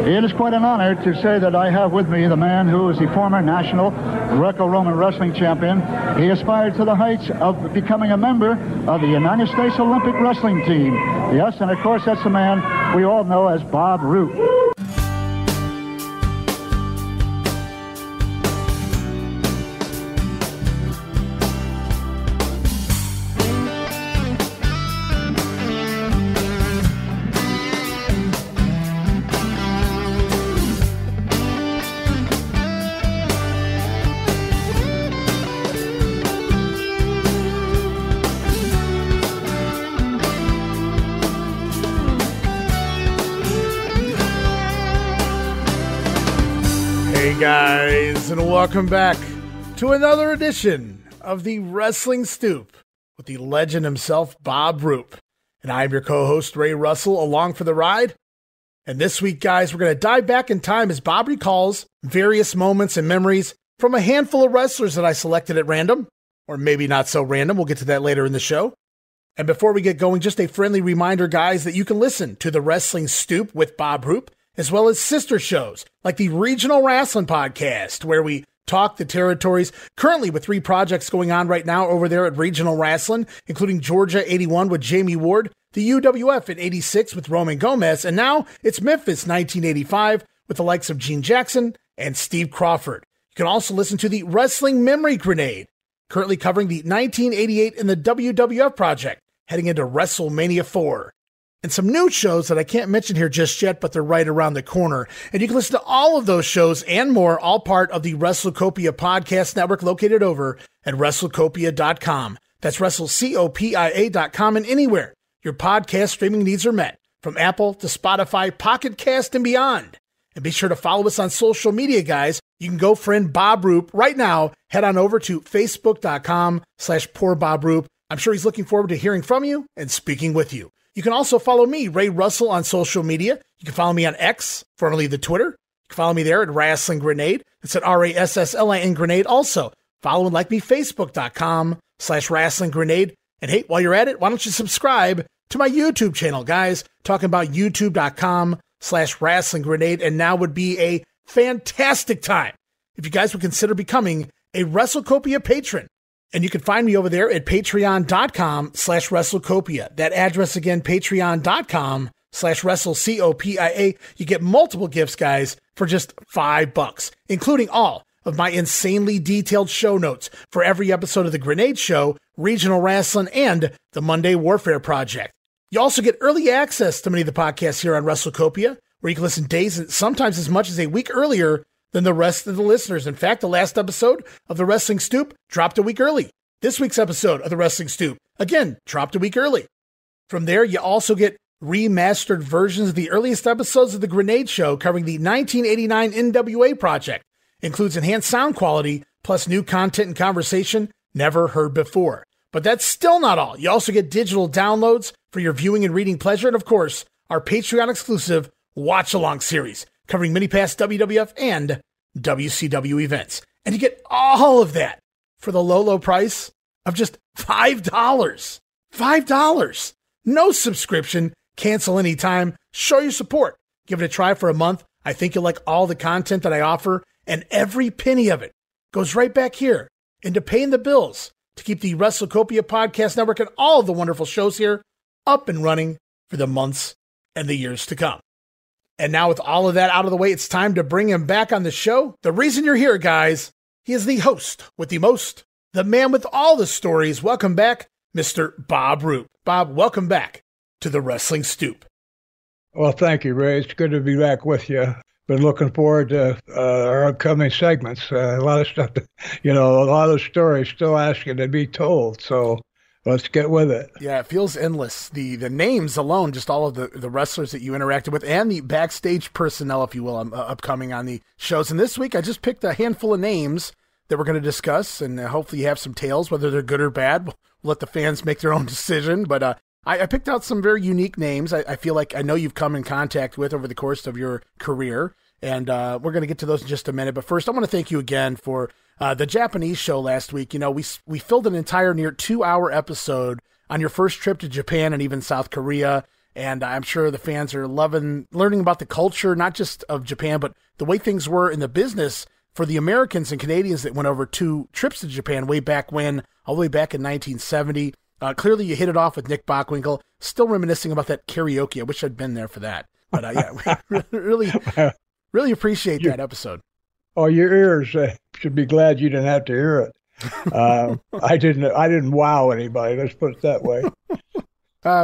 It is quite an honor to say that I have with me the man who is the former national Greco-Roman wrestling champion. He aspired to the heights of becoming a member of the United States Olympic wrestling team. Yes, and of course that's the man we all know as Bob Roop. Guys, and welcome back to another edition of the Wrestling Stoop with the legend himself, Bob Roop. And I'm your co-host, Ray Russell, along for the ride. And this week, guys, we're going to dive back in time as Bob recalls various moments and memories from a handful of wrestlers that I selected at random, or maybe not so random. We'll get to that later in the show. And before we get going, just a friendly reminder, guys, that you can listen to the Wrestling Stoop with Bob Roop, as well as sister shows like the Regional Wrestling Podcast, where we talk the territories, currently with 3 projects going on right now over there at Regional Wrestling, including Georgia 81 with Jamie Ward, the UWF at 86 with Roman Gomez, and now it's Memphis 1985 with the likes of Gene Jackson and Steve Crawford. You can also listen to the Wrestling Memory Grenade, currently covering the 1988 in the WWF project, heading into WrestleMania 4. And some new shows that I can't mention here just yet, but they're right around the corner. And you can listen to all of those shows and more, all part of the WrestleCopia podcast network located over at WrestleCopia.com. That's WrestleCopia.com, and anywhere your podcast streaming needs are met, from Apple to Spotify, Pocket Cast, and beyond. And be sure to follow us on social media, guys. You can go friend Bob Roop right now. Head on over to Facebook.com/PoorBobRoop. I'm sure he's looking forward to hearing from you and speaking with you. You can also follow me, Ray Russell, on social media. You can follow me on X, formerly the Twitter. You can follow me there at Wrestling Grenade. It's at RASSLIN Grenade. Also, follow and like me, Facebook.com/Wrestling Grenade. And hey, while you're at it, why don't you subscribe to my YouTube channel, guys? Talking about YouTube.com/Wrestling Grenade. And now would be a fantastic time if you guys would consider becoming a WrestleCopia patron. And you can find me over there at patreon.com/WrestleCopia. That address again, patreon.com/WrestleCopia. You get multiple gifts, guys, for just $5, including all of my insanely detailed show notes for every episode of The Grenade Show, Regional Wrestling, and the Monday Warfare Project. You also get early access to many of the podcasts here on WrestleCopia, where you can listen days and sometimes as much as a week earlier than the rest of the listeners. In fact, the last episode of the Wrestling Stoop dropped a week early. This week's episode of the Wrestling Stoop, again, dropped a week early. From there, you also get remastered versions of the earliest episodes of The Grenade Show covering the 1989 NWA project. Includes enhanced sound quality, plus new content and conversation never heard before. But that's still not all. You also get digital downloads for your viewing and reading pleasure, and of course, our Patreon exclusive watch-along series covering many past WWF and WCW events. And you get all of that for the low, low price of just $5. $5. No subscription. Cancel anytime. Show your support. Give it a try for a month. I think you'll like all the content that I offer, and every penny of it goes right back here into paying the bills to keep the WrestleCopia Podcast Network and all of the wonderful shows here up and running for the months and the years to come. And now with all of that out of the way, it's time to bring him back on the show. The reason you're here, guys, he is the host with the most, the man with all the stories. Welcome back, Mr. Bob Roop. Bob, welcome back to the Wrestling Stoop. Well, thank you, Ray. It's good to be back with you. Been looking forward to our upcoming segments. A lot of stuff, a lot of stories still asking to be told. So let's get with it. Yeah, it feels endless. The names alone, just all of the wrestlers that you interacted with and the backstage personnel, if you will, upcoming on the shows. And this week, I just picked a handful of names that we're going to discuss, and hopefully you have some tales, whether they're good or bad. We'll let the fans make their own decision. But I picked out some very unique names I feel like I know you've come in contact with over the course of your career. And we're going to get to those in just a minute. But first, I want to thank you again for the Japanese show last week. We filled an entire near 2-hour episode on your first trip to Japan and even South Korea. And I'm sure the fans are learning about the culture, not just of Japan, but the way things were in the business for the Americans and Canadians that went over 2 trips to Japan way back when, all the way back in 1970. Clearly you hit it off with Nick Bockwinkel, still reminiscing about that karaoke. I wish I'd been there for that. But yeah, really appreciate that episode. Oh, your ears should be glad you didn't have to hear it. I didn't wow anybody. Let's put it that way.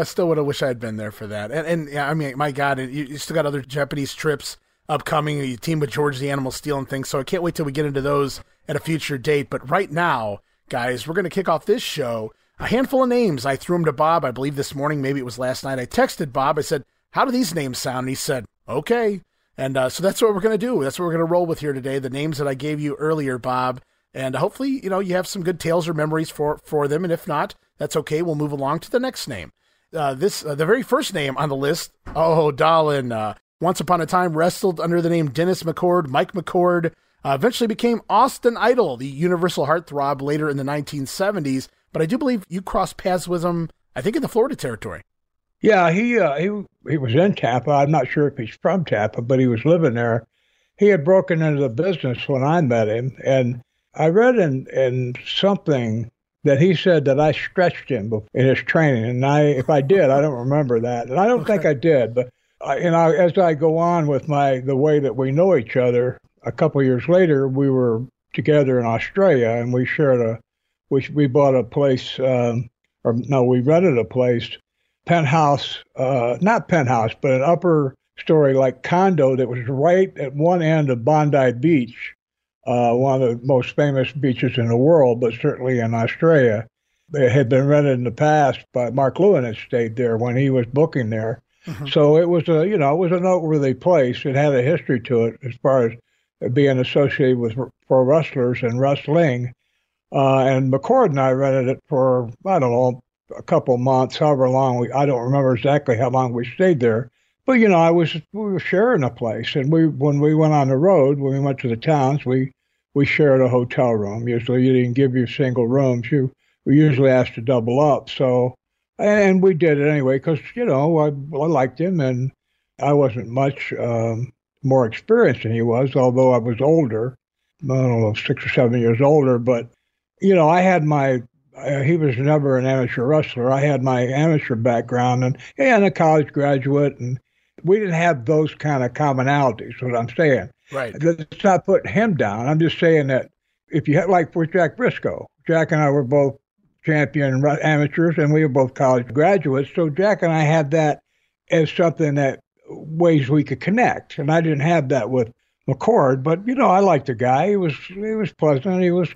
Still would have wished I had been there for that. And yeah, I mean, my God, you still got other Japanese trips upcoming. You team with George the Animal Steel and things. So I can't wait till we get into those at a future date. But right now, guys, we're going to kick off this show. A handful of names. I threw them to Bob, I believe this morning. Maybe it was last night. I texted Bob. I said, how do these names sound? And he said, okay. And so that's what we're going to do. That's what we're going to roll with here today. The names that I gave you earlier, Bob. And hopefully, you have some good tales or memories for them. And if not, that's okay. We'll move along to the next name. The very first name on the list. Oh, Dahlin. Once upon a time wrestled under the name Dennis McCord, Mike McCord. Eventually became Austin Idol, the Universal Heartthrob, later in the 1970s. But I do believe you crossed paths with him, I think, in the Florida territory. Yeah, he was in Tampa. I'm not sure if he's from Tampa, but he was living there. He had broken into the business when I met him, and I read in something that he said that I stretched him in his training, and if I did, I don't remember that, and I don't think I did. But as I go on with the way that we know each other, a couple of years later, we were together in Australia, and we shared we bought a place, we rented a place, penthouse, not penthouse, but an upper story like condo that was right at one end of Bondi Beach, one of the most famous beaches in the world, but certainly in Australia. It had been rented in the past by Mark Lewin had stayed there when he was booking there. Mm-hmm. So it was it was a noteworthy place. It had a history to it as far as being associated with pro wrestlers and wrestling. And McCord and I rented it for, I don't know, a couple months, however long. I don't remember exactly how long we stayed there. But, we were sharing a place. And when we went on the road, when we went to the towns, we shared a hotel room. Usually you didn't give you single rooms. We usually asked to double up. So, and we did it anyway because, I liked him and I wasn't much more experienced than he was, although I was older. I don't know, 6 or 7 years older. But, I had he was never an amateur wrestler. I had my amateur background and a college graduate, and we didn't have those kind of commonalities, what I'm saying. Right. Let's not put him down. I'm just saying that if you had, like for Jack Brisco, Jack and I were both champion amateurs, and we were both college graduates, so Jack and I had that as something that ways we could connect, and I didn't have that with McCord, but, I liked the guy. He was pleasant. He was,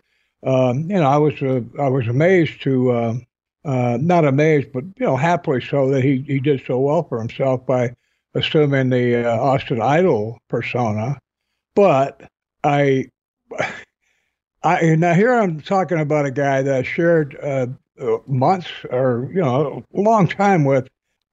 I was amazed to, not amazed, but, happily so that he did so well for himself by assuming the Austin Idol persona. But now here I'm talking about a guy that I shared months or, a long time with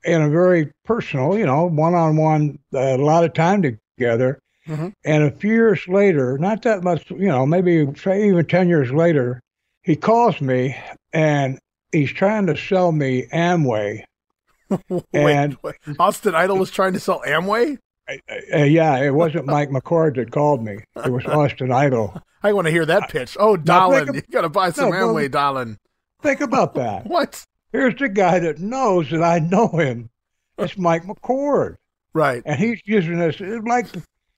in a very personal, one-on-one, a lot of time together. Mm-hmm. And a few years later, not that much, maybe say even 10 years later, he calls me and he's trying to sell me Amway. Wait. Austin Idol was trying to sell Amway? Yeah, it wasn't Mike McCord that called me. It was Austin Idol. I want to hear that pitch. Oh, Dahlin, you got to buy some Amway, Dahlin. Think about that. What? Here's the guy that knows that I know him. It's Mike McCord. Right. And he's using this.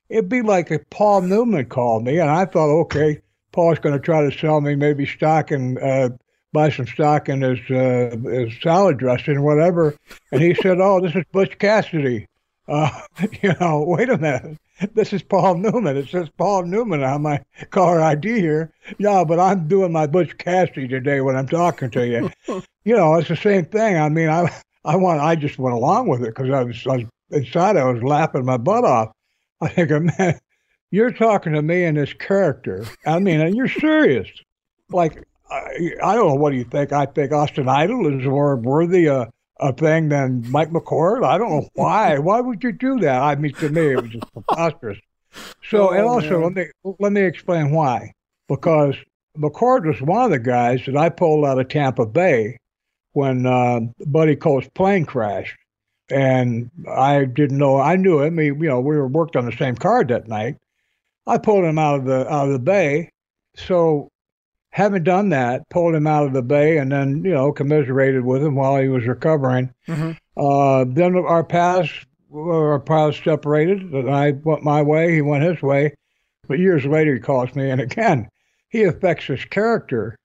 It'd be like if Paul Newman called me, and I thought, okay, Paul's going to try to sell me maybe stock and buy some stock in his salad dressing or whatever. And he said, oh, this is Butch Cassidy. Wait a minute. This is Paul Newman. It says Paul Newman on my caller ID here. Yeah, but I'm doing my Butch Cassidy today when I'm talking to you. It's the same thing. I mean, I just went along with it because I was inside. I was laughing my butt off. I think, man, you're talking to me in this character. I mean, and you're serious. Like, I don't know. What do you think? I think Austin Idol is more worthy a thing than Mike McCord. I don't know why. Why would you do that? I mean, to me, it was just preposterous. So, and also, let me explain why. Because McCord was one of the guys that I pulled out of Tampa Bay when Buddy Colt's plane crashed. and I didn't know. I knew him. We worked on the same card that night. I pulled him out of the bay. So, having done that, pulled him out of the bay, and then commiserated with him while he was recovering. Mm-hmm. Then our paths separated. And I went my way. He went his way. But years later, he calls me, and again, he affects his character.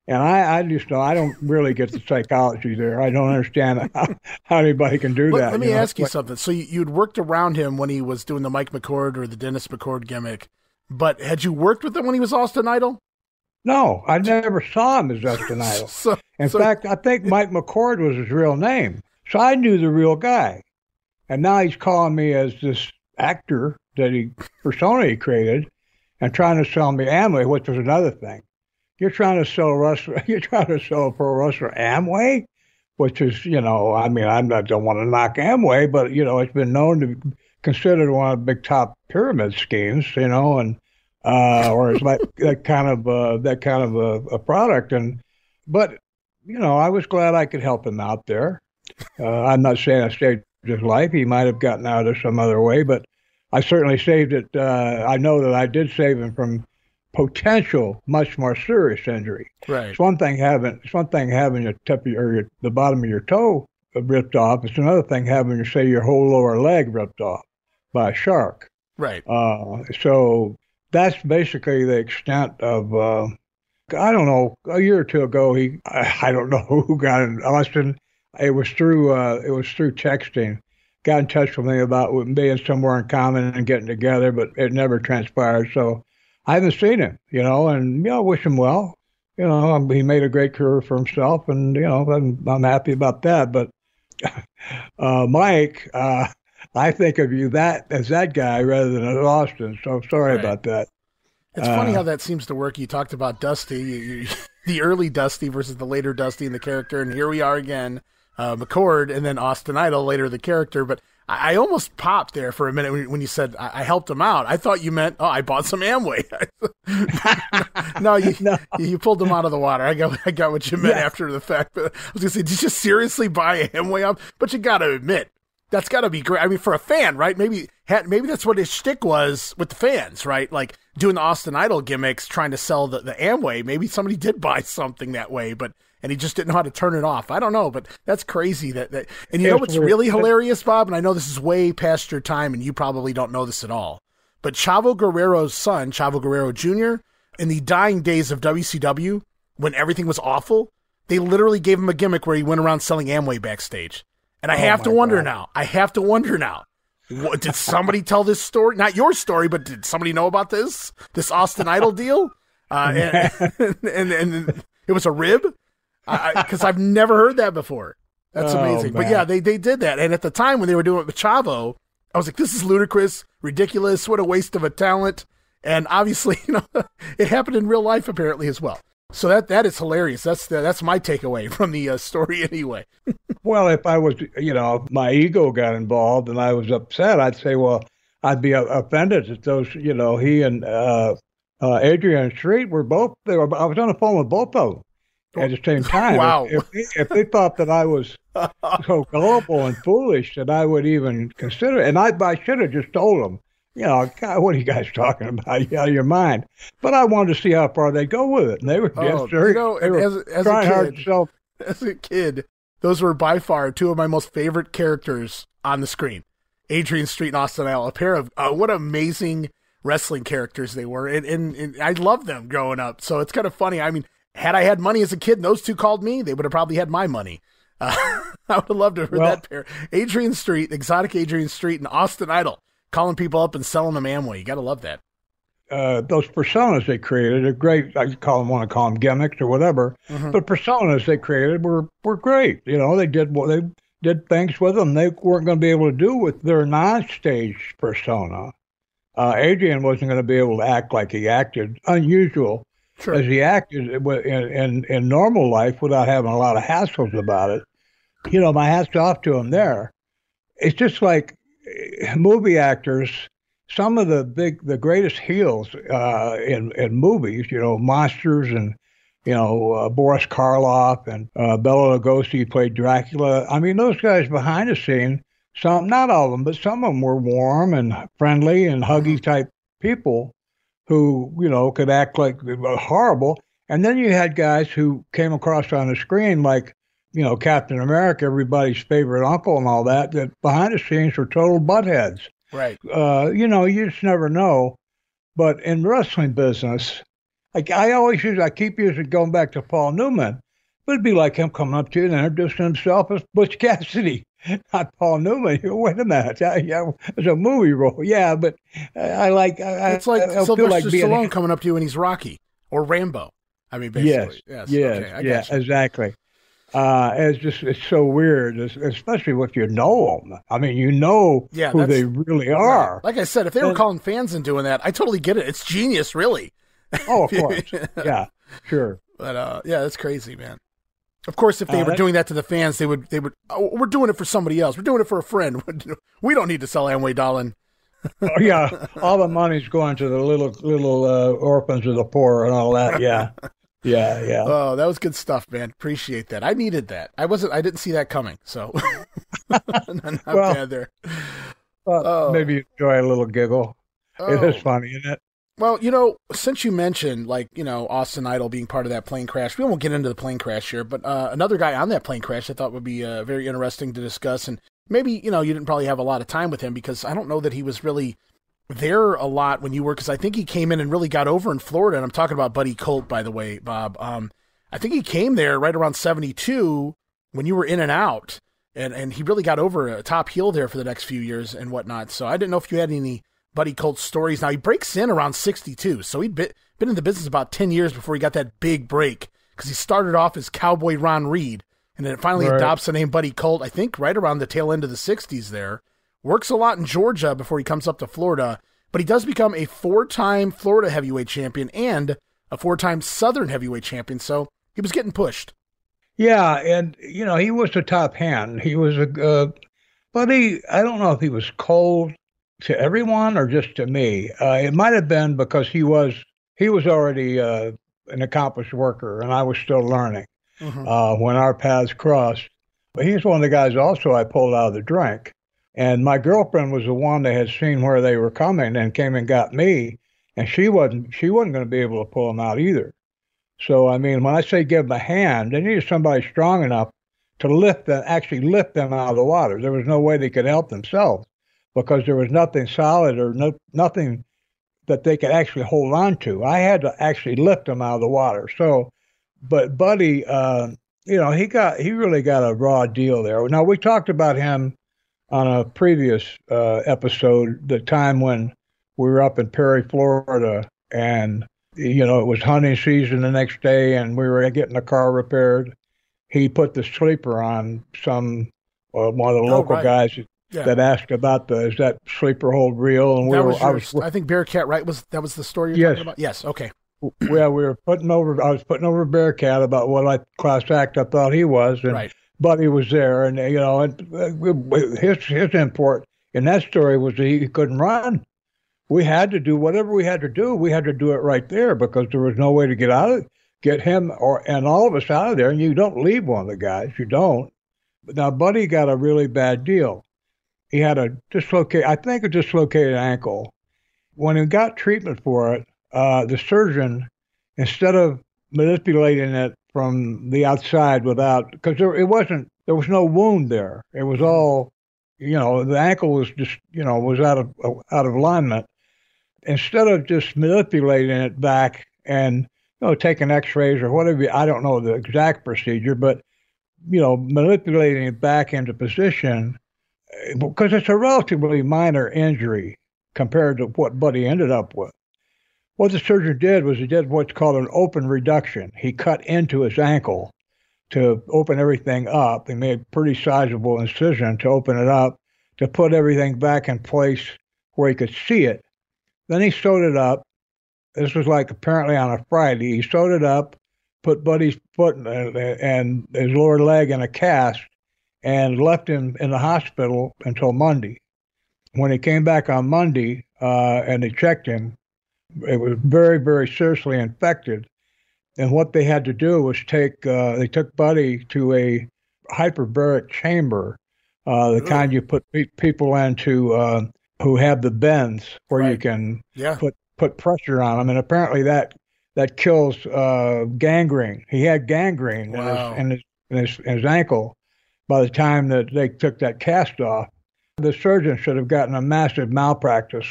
And I just know I don't really get the psychology there. I don't understand how anybody can do that. Let me ask you something. So you'd worked around him when he was doing the Mike McCord or the Dennis McCord gimmick, but had you worked with him when he was Austin Idol? No, I never saw him as Austin Idol. In fact, I think Mike McCord was his real name. So I knew the real guy. And now he's calling me as this actor persona he created and trying to sell me Amway, which was another thing. You're trying to sell a pro wrestler Amway, which is, I don't want to knock Amway, but, it's been known to be considered one of the big top pyramid schemes, and, or it's like that kind of a product. But I was glad I could help him out there. I'm not saying I saved his life. He might have gotten out of some other way, but I certainly saved it. I know that I did save him from potential much more serious injury. Right. It's one thing having your tip or the bottom of your toe ripped off. It's another thing having your whole lower leg ripped off by a shark. Right. So that's basically the extent of. I don't know. A year or two ago, I don't know who got in Austin. It was through texting. Got in touch with me about being somewhere in common and getting together, but it never transpired. So I haven't seen him, and I wish him well. He made a great career for himself, and I'm happy about that. But Mike, I think of you as that guy rather than as Austin. So sorry about that. It's funny how that seems to work. You talked about Dusty, the early Dusty versus the later Dusty in the character, and here we are again, McCord, and then Austin Idol, later the character. But I almost popped there for a minute when you said I helped him out. I thought you meant, I bought some Amway. No, you pulled him out of the water. I got what you meant after the fact. But I was going to say, did you seriously buy Amway up? But you got to admit, that's got to be great. I mean, for a fan, right? Maybe that's what his shtick was with the fans, right? Like doing the Austin Idol gimmicks, trying to sell the Amway. Maybe somebody did buy something that way, and he just didn't know how to turn it off. I don't know, but that's crazy. And you know what's really hilarious, Bob? And I know this is way past your time, and you probably don't know this at all. But Chavo Guerrero's son, Chavo Guerrero Jr., in the dying days of WCW, when everything was awful, they literally gave him a gimmick where he went around selling Amway backstage. And I have to wonder now. Did somebody tell this story? Not your story, but did somebody know about this Austin Idol deal? And it was a rib? Because I've never heard that before. That's amazing. Man. But yeah, they did that. And at the time when they were doing it with Chavo, I was like, this is ludicrous, ridiculous, what a waste of a talent. And obviously, it happened in real life apparently as well. So that is hilarious. That's my takeaway from the story anyway. Well, if I was, my ego got involved and I was upset, I'd say, well, I'd be offended that those, he and Adrian Street were both there. I was on the phone with both of them at the same time. Wow. If they thought that I was so gullible and foolish that I would even consider it, and I should have just told them, God, what are you guys talking about? You out of your mind. But I wanted to see how far they go with it. And they were trying hard to sell. As a kid, those were by far two of my most favorite characters on the screen. Adrian Street and Austin Idol, a pair of what amazing wrestling characters they were. And I loved them growing up. So it's kind of funny. I mean, had I had money as a kid and those two called me, they would have probably had my money. I would have loved to have heard that pair. Adrian Street, exotic Adrian Street, and Austin Idol. Calling people up and selling them Amway. You got to love that. Those personas they created are great. I want to call them gimmicks or whatever. Mm-hmm. But personas they created were great. They did things with them they weren't going to be able to do with their non-stage persona. Adrian wasn't going to be able to act like he acted, unusual as he acted in normal life without having a lot of hassles about it. My hat's off to him there. It's just like movie actors, some of the greatest heels in movies, monsters and Boris Karloff and Bela Lugosi played Dracula. I mean, those guys behind the scene some, not all of them, but some of them were warm and friendly and huggy type people who, could act like they were horrible. And then you had guys who came across on the screen like, Captain America, everybody's favorite uncle and all that behind the scenes were total buttheads. Right. You just never know. But in wrestling business, like I keep using going back to Paul Newman, but it'd be like him coming up to you and introducing himself as Butch Cassidy, not Paul Newman. Wait a minute, yeah, it's a movie role, yeah, but it's like Sylvester Stallone coming up to you and he's Rocky or Rambo. I mean, basically, yes, okay, exactly. It's so weird, especially if you know them. I mean, who they really are. Right. Like I said, if they were calling fans and doing that, I totally get it. It's genius, really. Oh, of course. Yeah, sure. But that's crazy, man. Of course, if they were doing that to the fans, they would. Oh, we're doing it for somebody else. We're doing it for a friend. We don't need to sell Amway, darling. Oh, yeah, all the money's going to the little orphans of the poor and all that. Yeah. Yeah. Oh, that was good stuff, man. Appreciate that. I needed that. I didn't see that coming. So not bad there. Maybe you enjoy a little giggle. It is funny, isn't it? Well, since you mentioned Austin Idol being part of that plane crash, we won't get into the plane crash here, but another guy on that plane crash I thought would be very interesting to discuss. And maybe, you didn't probably have a lot of time with him because I don't know that he was really there a lot when you were, because I think he came in and really got over in Florida. And I'm talking about Buddy Colt, by the way, Bob. I think he came there right around 72 when you were in and out, and he really got over a top heel there for the next few years and whatnot. So I didn't know if you had any Buddy Colt stories. Now he breaks in around 62, so he'd been in the business about 10 years before he got that big break, because he started off as Cowboy Ron Reed, and then finally adopts the name Buddy Colt, I think right around the tail end of the 60s there. Works a lot in Georgia before he comes up to Florida, but he does become a 4-time Florida heavyweight champion and a 4-time Southern heavyweight champion, so he was getting pushed. Yeah, and, he was a top hand. He was but I don't know if he was cold to everyone or just to me. It might have been because he was already an accomplished worker, and I was still learning when our paths crossed. But he's one of the guys also I pulled out of the drink. And my girlfriend was the one that had seen where they were coming and came and got me, and she wasn't going to be able to pull them out either. So, I mean, when I say give them a hand, they needed somebody strong enough to actually lift them out of the water. There was no way they could help themselves because there was nothing solid or nothing that they could actually hold on to. I had to actually lift them out of the water. So, but Buddy, he really got a raw deal there. Now, we talked about him on a previous episode, the time when we were up in Perry, Florida, and, it was hunting season the next day, and we were getting the car repaired. He put the sleeper on one of the local guys that asked about is that sleeper hold real? And I think Bearcat, right? That was the story you're talking about? Yes, okay. Yeah, I was putting over Bearcat about what class act I thought he was, and Buddy was there, and his import in that story was that he couldn't run. We had to do whatever we had to do. We had to do it right there because there was no way to get him and all of us out of there. And you don't leave one of the guys, you don't. But now Buddy got a really bad deal. He had a dislocated ankle. When he got treatment for it, the surgeon, instead of manipulating it from the outside because there was no wound there. It was all, the ankle was just, was out of alignment. Instead of just manipulating it back and, taking x-rays or whatever, I don't know the exact procedure, but, manipulating it back into position, because it's a relatively minor injury compared to what Buddy ended up with. What the surgeon did was he did what's called an open reduction. He cut into his ankle to open everything up. He made a pretty sizable incision to open it up, to put everything back in place where he could see it. Then he sewed it up. This was apparently on a Friday. He sewed it up, put Buddy's foot and his lower leg in a cast, and left him in the hospital until Monday. When he came back on Monday and they checked him, it was very, very seriously infected. And what they had to do was they took Buddy to a hyperbaric chamber the kind you put people into who have the bends where you can put pressure on them, and apparently that kills gangrene. He had gangrene in his ankle by the time that they took that cast off. The surgeon should have gotten a massive malpractice,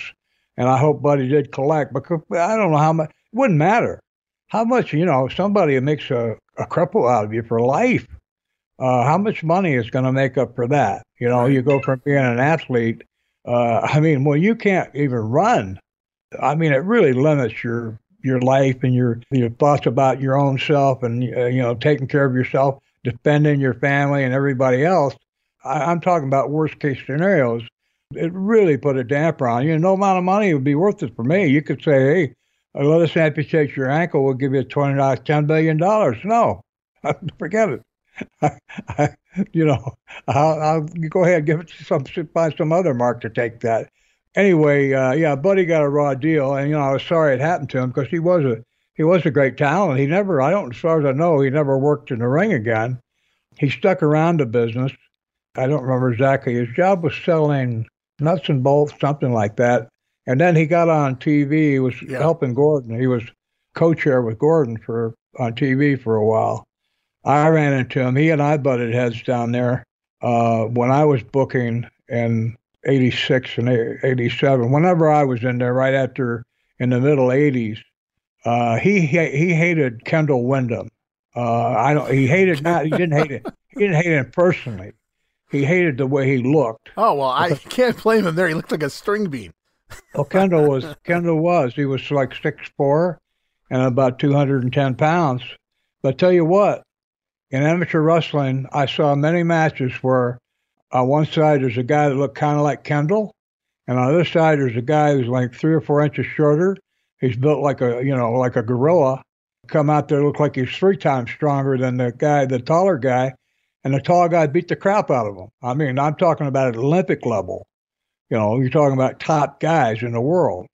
and I hope Buddy did collect, because I don't know how much. It wouldn't matter how much, somebody makes a cripple out of you for life. How much money is going to make up for that? You go from being an athlete. When you can't even run, it really limits your life and your thoughts about your own self and, taking care of yourself, defending your family and everybody else. I'm talking about worst case scenarios. It really put a damper on you. No amount of money would be worth it for me. You could say, hey, let us amputate your ankle. We'll give you $10 billion. No, forget it. I'll go ahead and give it to find some other mark to take that. Anyway, Buddy got a raw deal, and I was sorry it happened to him because he was a great talent. He never, as far as I know, he never worked in the ring again. He stuck around the business. I don't remember exactly. His job was selling nuts and bolts, something like that. And then he got on TV. He was helping Gordon. He was co-chair with Gordon on TV for a while. I ran into him. He and I butted heads down there when I was booking in 86 and 87. Whenever I was in there, right after in the middle 80s, he hated Kendall Windham. He didn't hate him personally. He hated the way he looked. Oh, well, I can't blame him there. He looked like a string bean. Well, Kendall was. He was like 6'4" and about 210 pounds. But I tell you what, in amateur wrestling, I saw many matches where on one side there's a guy that looked kind of like Kendall, and on the other side there's a guy who's like 3 or 4 inches shorter. He's built like a gorilla. Come out there, look like he's 3 times stronger than the taller guy, and the tall guy beat the crap out of him. I'm talking about at Olympic level. You're talking about top guys in the world.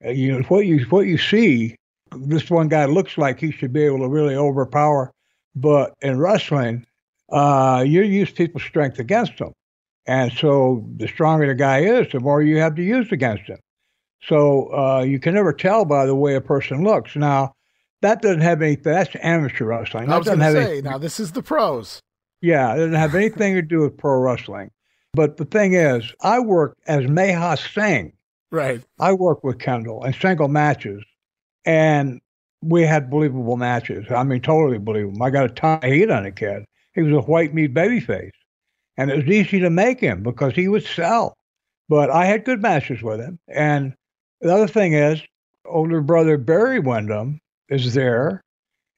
What you see, this one guy looks like he should be able to really overpower, but in wrestling, you use people's strength against them. And so the stronger the guy is, the more you have to use against him. So you can never tell by the way a person looks. Now, that doesn't have anything. That's amateur wrestling. I was going to say, now this is the pros. Yeah, it doesn't have anything to do with pro wrestling. But the thing is, I worked as Meha Singh. Right. I worked with Kendall in single matches, and we had believable matches. Totally believable. I got a ton of heat on the kid. He was a white meat babyface, and it was easy to make him because he would sell. But I had good matches with him. And the other thing is, older brother Barry Windham is there,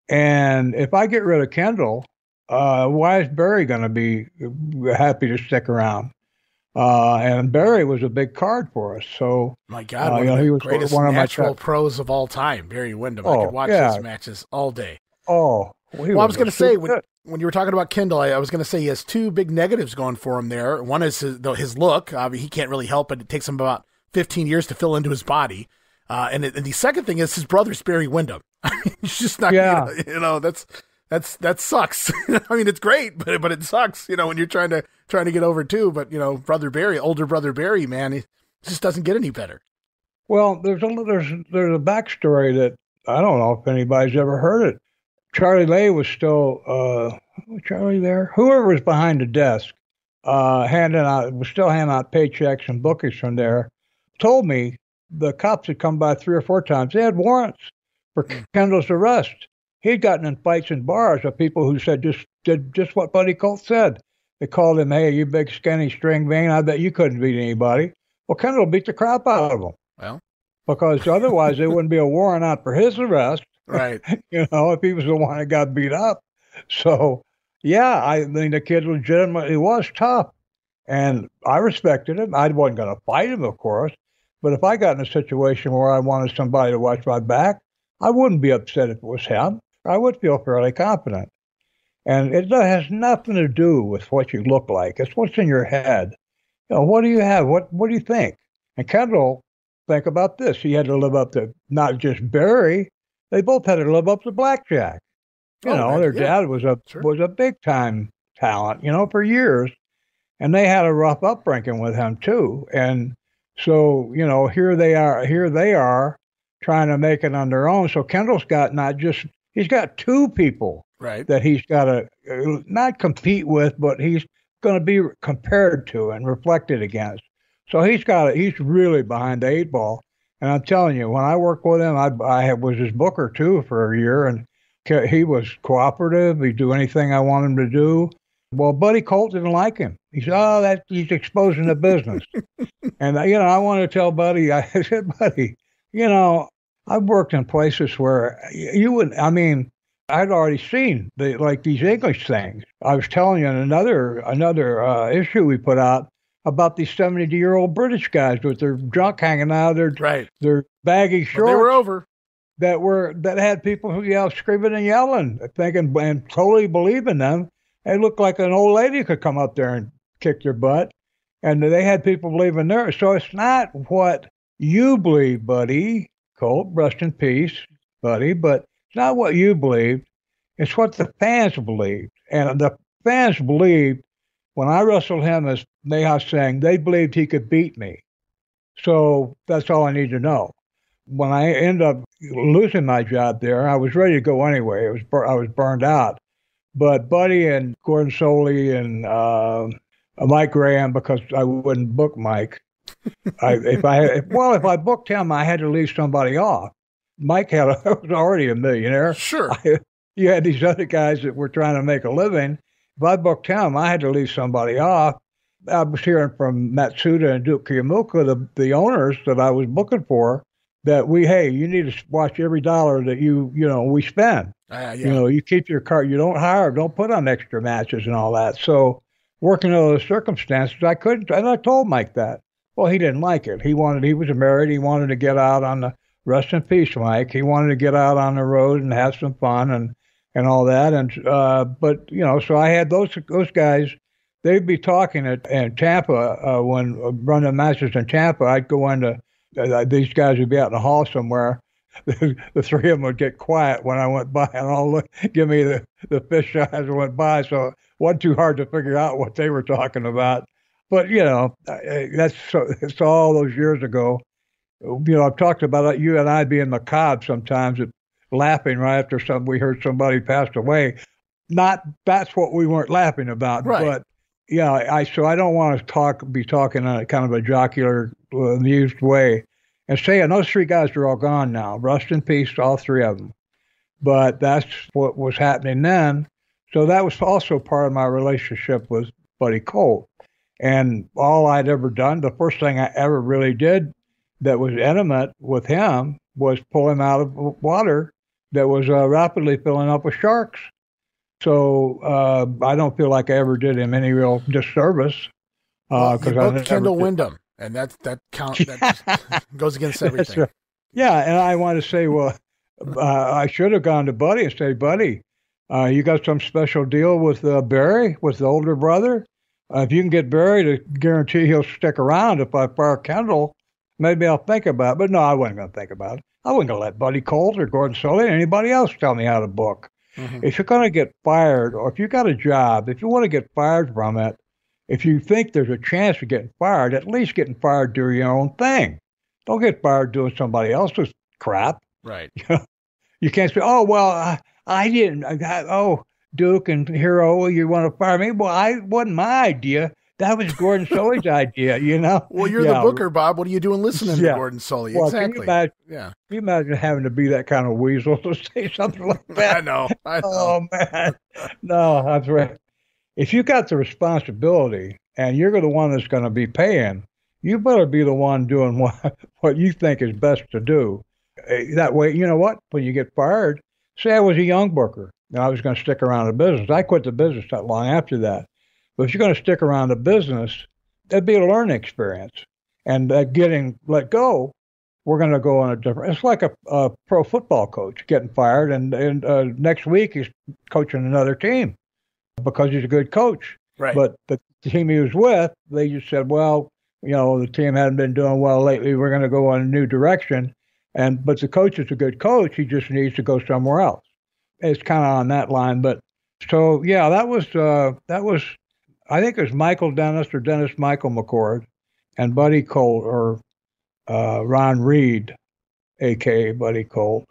and if I get rid of Kendall, why is Barry going to be happy to stick around? And Barry was a big card for us. So my God, he was greatest one of natural pros of all time, Barry Windham. I could watch his matches all day. Oh, well, I was going to say when you were talking about Kendall, I was going to say he has 2 big negatives going for him there. One is his look. He can't really help it. It takes him about 15 years to fill into his body. And the second thing is his brother's Barry Windham. He's just not. Yeah. That sucks. It's great, but it sucks. When you're trying to get over too. But older brother Barry, man, it just doesn't get any better. Well, there's a backstory that I don't know if anybody's ever heard it. Charlie Lay was still Charlie there. Whoever was behind the desk, was still handing out paychecks and bookies from there. Told me the cops had come by 3 or 4 times. They had warrants for Kendall's arrest. He'd gotten in fights in bars with people who did just what Buddy Colt said. They called him, "Hey, you big skinny string bean, I bet you couldn't beat anybody." Well, Kendall beat the crap out of him. Well, because otherwise there wouldn't be a warrant out for his arrest. Right. If he was the one that got beat up. So, yeah, the kid legitimately was tough. And I respected him. I wasn't going to fight him, of course. But if I got in a situation where I wanted somebody to watch my back, I wouldn't be upset if it was him. I would feel fairly confident. And it has nothing to do with what you look like. It's what's in your head. What do you have? What do you think? And Kendall, think about this. He had to live up to not just Barry. They both had to live up to Blackjack. Their dad was a big time talent, for years. and they had a rough upbringing with him too. And so, here they are trying to make it on their own. So Kendall's got he's got two people right that he's got to not compete with, but he's going to be compared to and reflected against. So he's really behind the eight ball. And I'm telling you, when I worked with him, I was his booker too for a year, and he was cooperative. He'd do anything I want him to do. Well, Buddy Colt didn't like him. He said, he's exposing the business. And, I want to tell Buddy, I said, Buddy, I've worked in places where I'd already seen these English things. I was telling you in another issue we put out about these 70-year-old British guys with their junk hanging out of their baggy shorts. They were over. That had people who screaming and yelling, thinking and totally believing them. It looked like an old lady could come up there and kick their butt. And they had people believing there. So it's not what you believe, Buddy, Colt, rest in peace, Buddy, but it's not what you believed. It's what the fans believed. And the fans believed when I wrestled him, as Mayhaw saying, they believed he could beat me. So that's all I need to know. When I ended up losing my job there, I was ready to go anyway. I was burned out. But Buddy and Gordon Solie and Mike Graham, because I wouldn't book Mike. If I booked him, I had to leave somebody off. Mike was already a millionaire. Sure. You had these other guys that were trying to make a living. If I booked him, I had to leave somebody off. I was hearing from Matsuda and Duke Kiyomuka, the owners that I was booking for, that you need to watch every dollar that we spend. Yeah. You keep your card, you don't put on extra matches and all that. So working under those circumstances, I couldn't, and I told Mike that. Well, he didn't like it. He was married. He wanted to get out on the, rest in peace, Mike. He wanted to get out on the road and have some fun and all that. And, but so I had those guys, they'd be talking in Tampa, when running matches in Tampa, I'd go into, these guys would be out in the hall somewhere. The three of them would get quiet when I went by and all give me the fish eyes as I went by. So it wasn't too hard to figure out what they were talking about. But, it's all those years ago. I've talked about you and I being macabre sometimes, laughing right after we heard somebody passed away. That's what we weren't laughing about. Right. But, so I don't want to be talking in a kind of a jocular, amused way. And saying those three guys are all gone now. Rest in peace, all three of them. But that's what was happening then. So that was also part of my relationship with Buddy Colt. And all I'd ever done, the first thing I ever really did that was intimate with him was pull him out of water that was rapidly filling up with sharks. So I don't feel like I ever did him any real disservice. You booked Kendall Windham. And that goes against everything. Right. Yeah, and I want to say, I should have gone to Buddy and say, Buddy, you got some special deal with Barry, with the older brother? If you can get Barry to guarantee he'll stick around if I fire Kendall, maybe I'll think about it. But no, I wasn't going to think about it. I wasn't going to let Buddy Colt or Gordon Solie or anybody else tell me how to book. Mm-hmm. If you're going to get fired, or if you got a job, if you want to get fired from it, if you think there's a chance of getting fired, at least getting fired doing your own thing. Don't get fired doing somebody else's crap. Right. You can't say, I didn't. Duke and Hero, you want to fire me? Well, it wasn't my idea. That was Gordon Solie's idea, Well, you're the booker, Bob. What are you doing listening to Gordon Solie? Well, exactly. Can you imagine having to be that kind of weasel to say something like that? I know. Oh, man. No, that's right. If you got the responsibility and you're the one that's going to be paying, you better be the one doing what you think is best to do. That way, you know what? When you get fired, say I was a young booker and I was going to stick around the business. I quit the business not long after that. But if you're going to stick around the business, that'd be a learning experience. And getting let go, we're going to go on a different. It's like a pro football coach getting fired, and next week he's coaching another team because he's a good coach. Right. But the team he was with, they just said, well, the team hadn't been doing well lately. We're going to go in a new direction. But the coach is a good coach. He just needs to go somewhere else. It's kind of on that line. But so, yeah, that was I think it was Michael Dennis or Dennis Michael McCord and Buddy Colt or Ron Reed, a.k.a. Buddy Colt.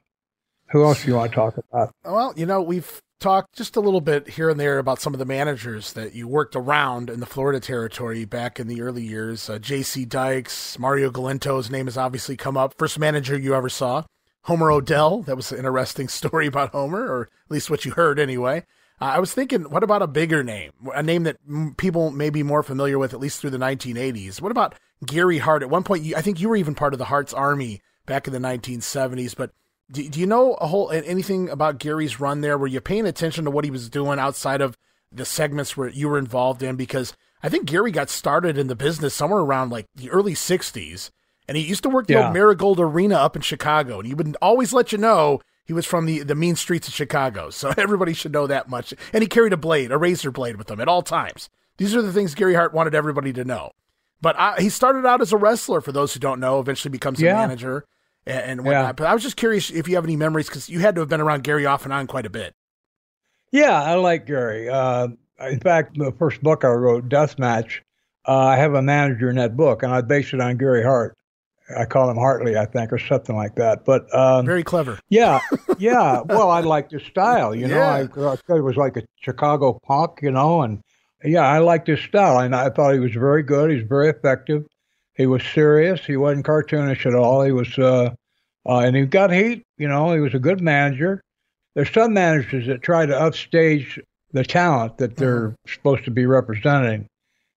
Who else do you want to talk about? Well, we've talked just a little bit here and there about some of the managers that you worked around in the Florida territory back in the early years. J.C. Dykes, Mario Galinto's name has obviously come up. First manager you ever saw, Homer Odell. That was an interesting story about Homer, or at least what you heard anyway. I was thinking, what about a bigger name? A name that people may be more familiar with, at least through the 1980s. What about Gary Hart? At one point, I think you were even part of the Hart's Army back in the 1970s, but do you know anything about Gary's run there? Were you paying attention to what he was doing outside of the segments where you were involved in? Because I think Gary got started in the business somewhere around like the early 60s, and he used to work the old Marigold Arena up in Chicago, and he would always let you know he was from the mean streets of Chicago, so everybody should know that much. And he carried a razor blade with him at all times. These are the things Gary Hart wanted everybody to know. But he started out as a wrestler, for those who don't know, eventually becomes a manager and whatnot. Yeah. But I was just curious if you have any memories, because you had to have been around Gary off and on quite a bit. Yeah, I like Gary. In fact, the first book I wrote, Deathmatch, I have a manager in that book, and I based it on Gary Hart. I call him Hartley, I think, or something like that. But very clever. Yeah. Well, I liked his style. I thought it was like a Chicago punk, and yeah, I liked his style, and I thought he was very good. He was very effective. He was serious. He wasn't cartoonish at all. He was, and he got heat. He was a good manager. There's some managers that try to upstage the talent that they're supposed to be representing,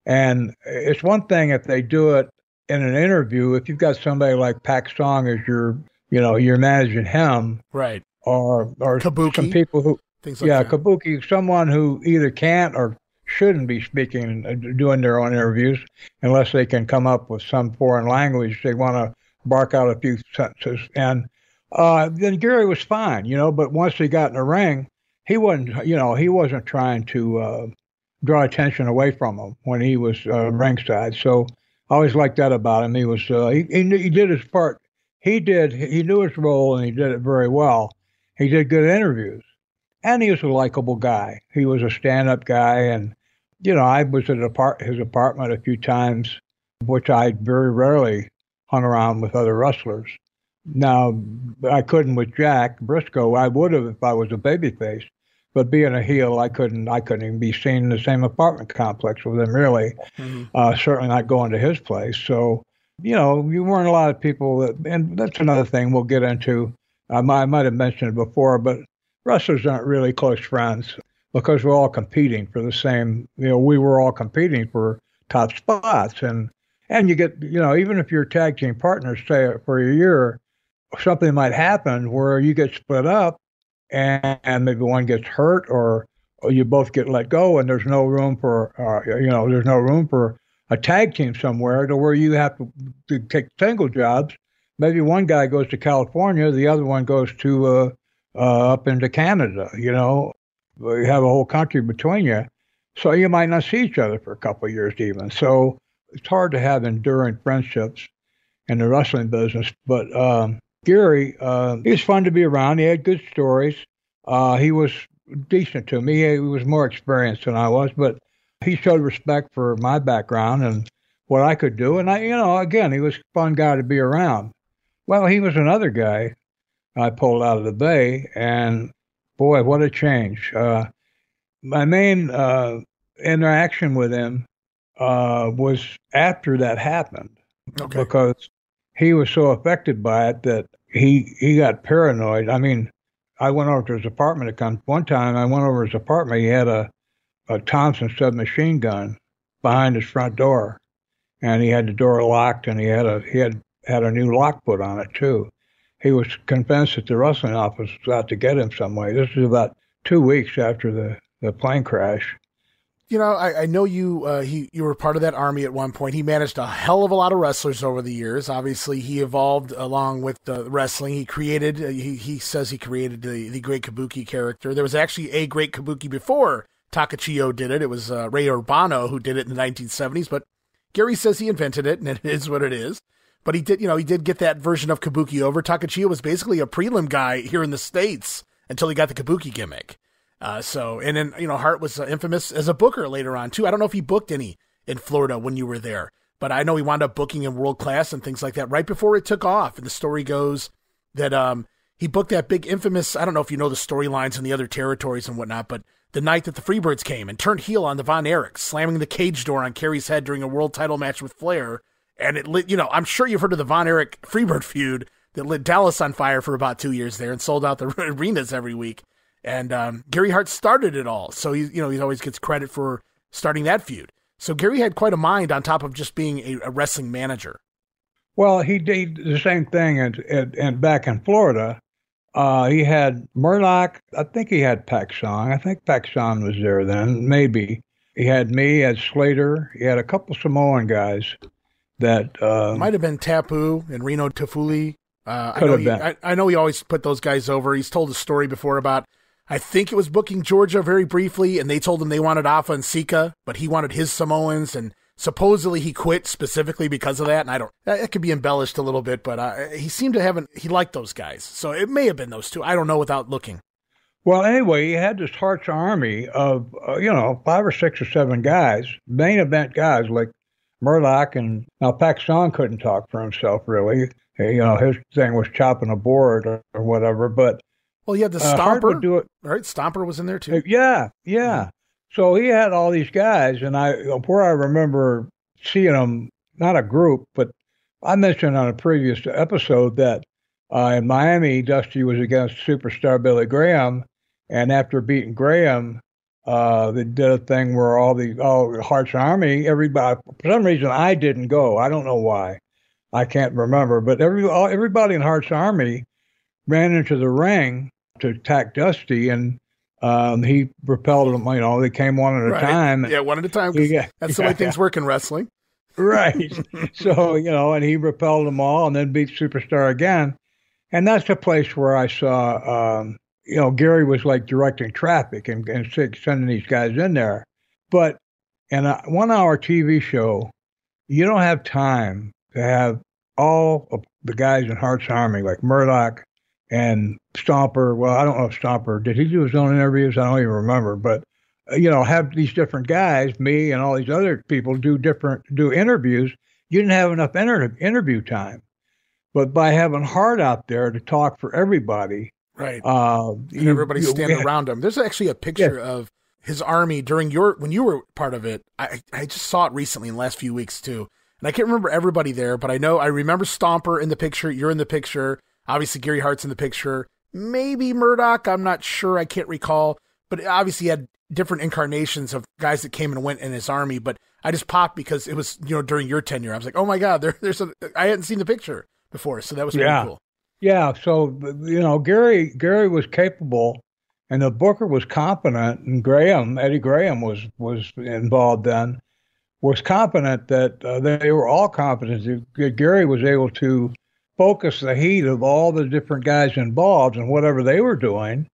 and it's one thing if they do it in an interview. If you've got somebody like Pak Song as you're managing him, right, or Kabuki, some people who, things like that. Kabuki, someone who either can't or shouldn't be speaking, doing their own interviews unless they can come up with some foreign language. They want to bark out a few sentences. And then Gary was fine, but once he got in the ring, he wasn't trying to draw attention away from him when he was ringside. So I always liked that about him. He was, he did his part. He knew his role, and he did it very well. He did good interviews. And he was a likable guy. He was a stand-up guy, and I was at his apartment a few times, which I very rarely hung around with other wrestlers. Now, I couldn't with Jack Brisco. I would have if I was a babyface, but being a heel, I couldn't even be seen in the same apartment complex with him. Really, certainly not going to his place. So, you weren't a lot of people and that's another thing we'll get into. I might have mentioned it before, but wrestlers aren't really close friends because we're all competing for the same, we were all competing for top spots. And you get, even if you're tag team partners, say for a year, something might happen where you get split up and maybe one gets hurt or you both get let go and there's no room for, a tag team somewhere to where you have to take single jobs. Maybe one guy goes to California, the other one goes to, up into Canada, you have a whole country between you. So you might not see each other for a couple of years even. So it's hard to have enduring friendships in the wrestling business. But Gary, he was fun to be around. He had good stories. He was decent to me. He was more experienced than I was, but he showed respect for my background and what I could do. And again, he was a fun guy to be around. Well, he was another guy I pulled out of the Bay, and boy, what a change. My main interaction with him was after that happened, because he was so affected by it that he got paranoid. I mean, I went over to his apartment. One time I went over to his apartment. He had a Thompson submachine gun behind his front door, and he had the door locked, and he had a new lock put on it too. He was convinced that the wrestling office was out to get him some way. This was about 2 weeks after the plane crash. I know you were part of that army at one point. He managed a hell of a lot of wrestlers over the years. Obviously, he evolved along with the wrestling. He says he created the Great Kabuki character. There was actually a Great Kabuki before Takachio did it. It was Ray Urbano who did it in the 1970s, but Gary says he invented it, and it is what it is. But he did get that version of Kabuki over. Takachio was basically a prelim guy here in the States until he got the Kabuki gimmick. And then, Hart was infamous as a booker later on too. I don't know if he booked any in Florida when you were there, but I know he wound up booking in World Class and things like that right before it took off. And the story goes that he booked that big infamous, I don't know if you know the storylines in the other territories and whatnot, but the night that the Freebirds came and turned heel on the Von Erichs, slamming the cage door on Kerry's head during a world title match with Flair. And it lit, I'm sure you've heard of the Von Erich Freebird feud that lit Dallas on fire for about 2 years there and sold out the arenas every week. And Gary Hart started it all. So he always gets credit for starting that feud. So Gary had quite a mind on top of just being a wrestling manager. Well, he did the same thing and back in Florida. He had Murdoch. I think he had Paxson. I think Paxson was there then, maybe. He had me, he had Slater. He had a couple Samoan guys that... might have been Tapu and Reno Tafuli. I know he always put those guys over. He's told a story before about, I think it was booking Georgia very briefly, and they told him they wanted Afa and Sika, but he wanted his Samoans, and supposedly he quit specifically because of that. And that could be embellished a little bit, but he seemed to he liked those guys. So it may have been those two. I don't know without looking. Well, anyway, he had this Hart's Army of, 5 or 6 or 7 guys, main event guys like Murdoch, and now Paxson couldn't talk for himself, really. His thing was chopping a board or whatever, but... Well, you had the Stomper, Hart would do it. Right? Stomper was in there, too. Yeah. So he had all these guys, and I remember seeing them, not a group, but I mentioned on a previous episode that in Miami, Dusty was against superstar Billy Graham, and after beating Graham, they did a thing where all Hart's Army, everybody, for some reason I didn't go. I don't know why. I can't remember, but everybody in Hart's Army ran into the ring to attack Dusty, and he repelled them. They came one at a time. Yeah, one at a time. That's the way things work in wrestling. Right. So, and he repelled them all and then beat Superstar again. And that's the place where I saw, Gary was like directing traffic and sending these guys in there. But in a 1-hour TV show, you don't have time to have all of the guys in Hart's Army, like Murdoch and Stomper. Well, I don't know if Stomper, did he do his own interviews? I don't even remember. But, have these different guys, me and all these other people do interviews. You didn't have enough interview time. But by having Hart out there to talk for everybody. Right. And everybody standing around him. There's actually a picture of his army when you were part of it. I just saw it recently in the last few weeks too. And I can't remember everybody there, but I remember Stomper in the picture. You're in the picture. Obviously, Gary Hart's in the picture. Maybe Murdoch. I'm not sure. I can't recall. But obviously, he had different incarnations of guys that came and went in his army. But I just popped because it was during your tenure. I was like, oh my God, I hadn't seen the picture before, so that was pretty cool. Yeah. So Gary was capable, and the booker was competent, and Eddie Graham was involved then. Was competent that they were all competent. Gary was able to focus the heat of all the different guys involved in whatever they were doing,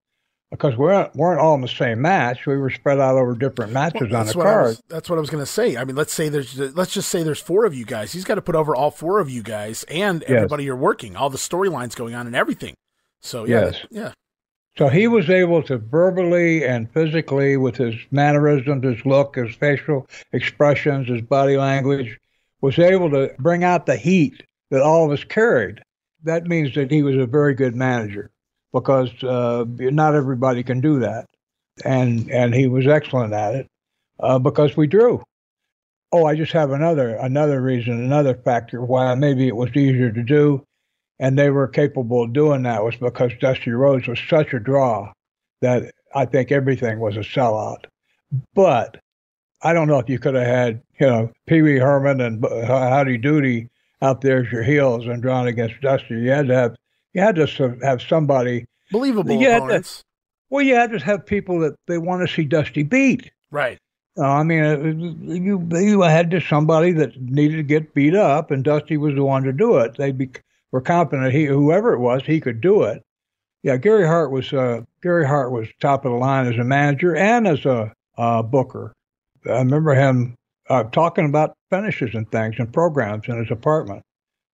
because we weren't all in the same match. We were spread out over different matches on the card. That's what I was going to say. I mean, let's just say there's 4 of you guys. He's got to put over all 4 of you guys and everybody you're working, all the storylines going on and everything. So yeah. So he was able to verbally and physically, with his mannerisms, his look, his facial expressions, his body language, was able to bring out the heat that all of us carried. That means that he was a very good manager, because not everybody can do that. And he was excellent at it because we drew. Oh, I just have another reason, another factor why maybe it was easier to do. And they were capable of doing that was because Dusty Rhodes was such a draw that I think everything was a sellout. But I don't know if you could have had, Pee Wee Herman and Howdy Doody out there as your heels and drawn against Dusty. You had to have somebody believable opponents. You had to have people that they want to see Dusty beat. Right. I mean, you had to somebody that needed to get beat up, and Dusty was the one to do it. Were confident whoever it was, he could do it. Yeah, Gary Hart was top of the line as a manager and as a booker. I remember him talking about finishes and things and programs in his apartment.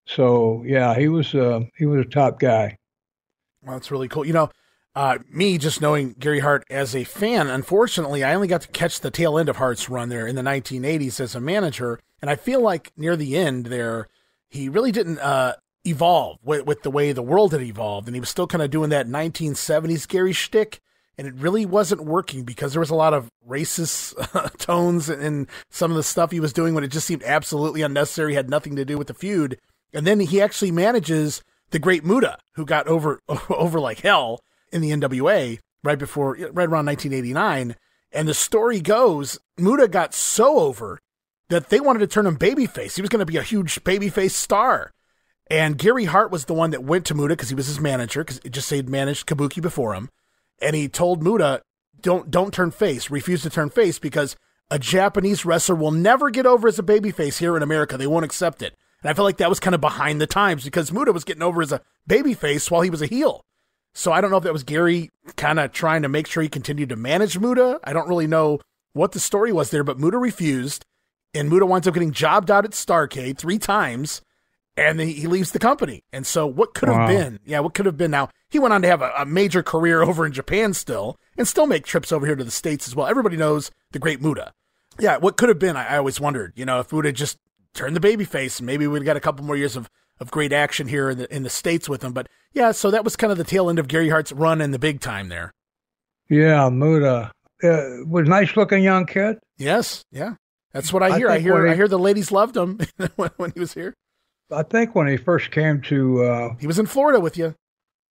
So yeah, he was a top guy. Well, that's really cool. Me just knowing Gary Hart as a fan, unfortunately, I only got to catch the tail end of Hart's run there in the 1980s as a manager. And I feel like near the end there, he really didn't evolve with the way the world had evolved. And he was still kind of doing that 1970s Gary shtick. And it really wasn't working because there was a lot of racist tones in some of the stuff he was doing when it just seemed absolutely unnecessary, had nothing to do with the feud. And then he actually manages the great Muta, who got over like hell in the NWA right around 1989. And the story goes, Muta got so over that they wanted to turn him babyface. He was going to be a huge babyface star. And Gary Hart was the one that went to Muta because he was his manager, because it just said he'd managed Kabuki before him. And he told Muta, don't turn face, refuse to turn face, because a Japanese wrestler will never get over as a babyface here in America. They won't accept it. And I feel like that was kind of behind the times because Muta was getting over as a babyface while he was a heel. So I don't know if that was Gary kind of trying to make sure he continued to manage Muta. I don't really know what the story was there, but Muta refused, and Muta winds up getting jobbed out at Starrcade 3 times, and then he leaves the company. And so what could have been? Yeah, what could have been? Now, he went on to have a major career over in Japan still, and still make trips over here to the States as well. Everybody knows the great Muta. Yeah, what could have been? I always wondered, if Muta just turned the babyface, maybe we'd got a couple more years of great action here in the States with him. But yeah, so that was kind of the tail end of Gary Hart's run in the big time there. Yeah, Muta was a nice looking young kid. Yes, yeah, that's what I hear. I hear the ladies loved him when he was here. I think when he first came to, he was in Florida with you.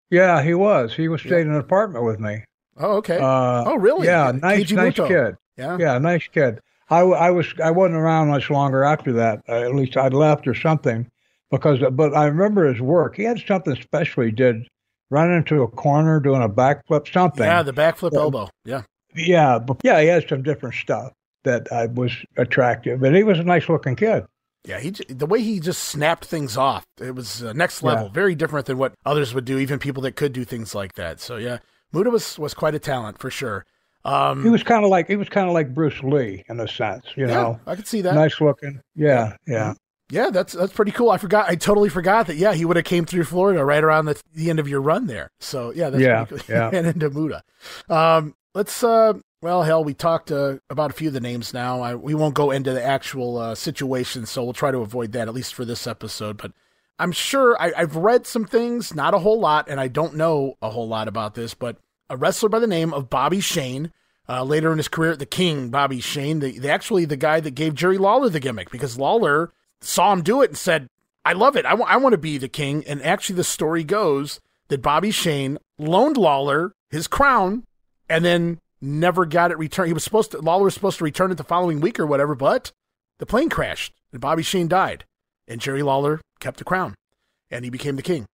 Yeah, he was. He was staying in an apartment with me. Oh, okay. Oh, really? Yeah, nice kid. Yeah, nice kid. I wasn't around much longer after that. At least I'd left or something. But I remember his work. He had something special he did, run into a corner doing a backflip, something. Yeah, the backflip elbow. Yeah. Yeah, he had some different stuff that was attractive. And he was a nice looking kid. Yeah, the way he just snapped things off, it was next level. Yeah. Very different than what others would do, even people that could do things like that. So yeah, Muta was quite a talent for sure. He was kind of like Bruce Lee in a sense, Yeah, I could see that. Nice looking. Yeah. Yeah, that's pretty cool. I totally forgot that. Yeah, he would have came through Florida right around the end of your run there. So yeah, that's pretty cool. Yeah. And into Muta. Let's well, hell, we talked about a few of the names now. We won't go into the actual situation, so we'll try to avoid that, at least for this episode. But I'm sure I've read some things, not a whole lot, and I don't know a whole lot about this, but a wrestler by the name of Bobby Shane, later in his career, the King, Bobby Shane, the guy that gave Jerry Lawler the gimmick, because Lawler saw him do it and said, I love it. I want to be the King. And actually the story goes that Bobby Shane loaned Lawler his crown and then never got it returned. Lawler was supposed to return it the following week or whatever, but the plane crashed and Bobby Shane died, and Jerry Lawler kept the crown and he became the King.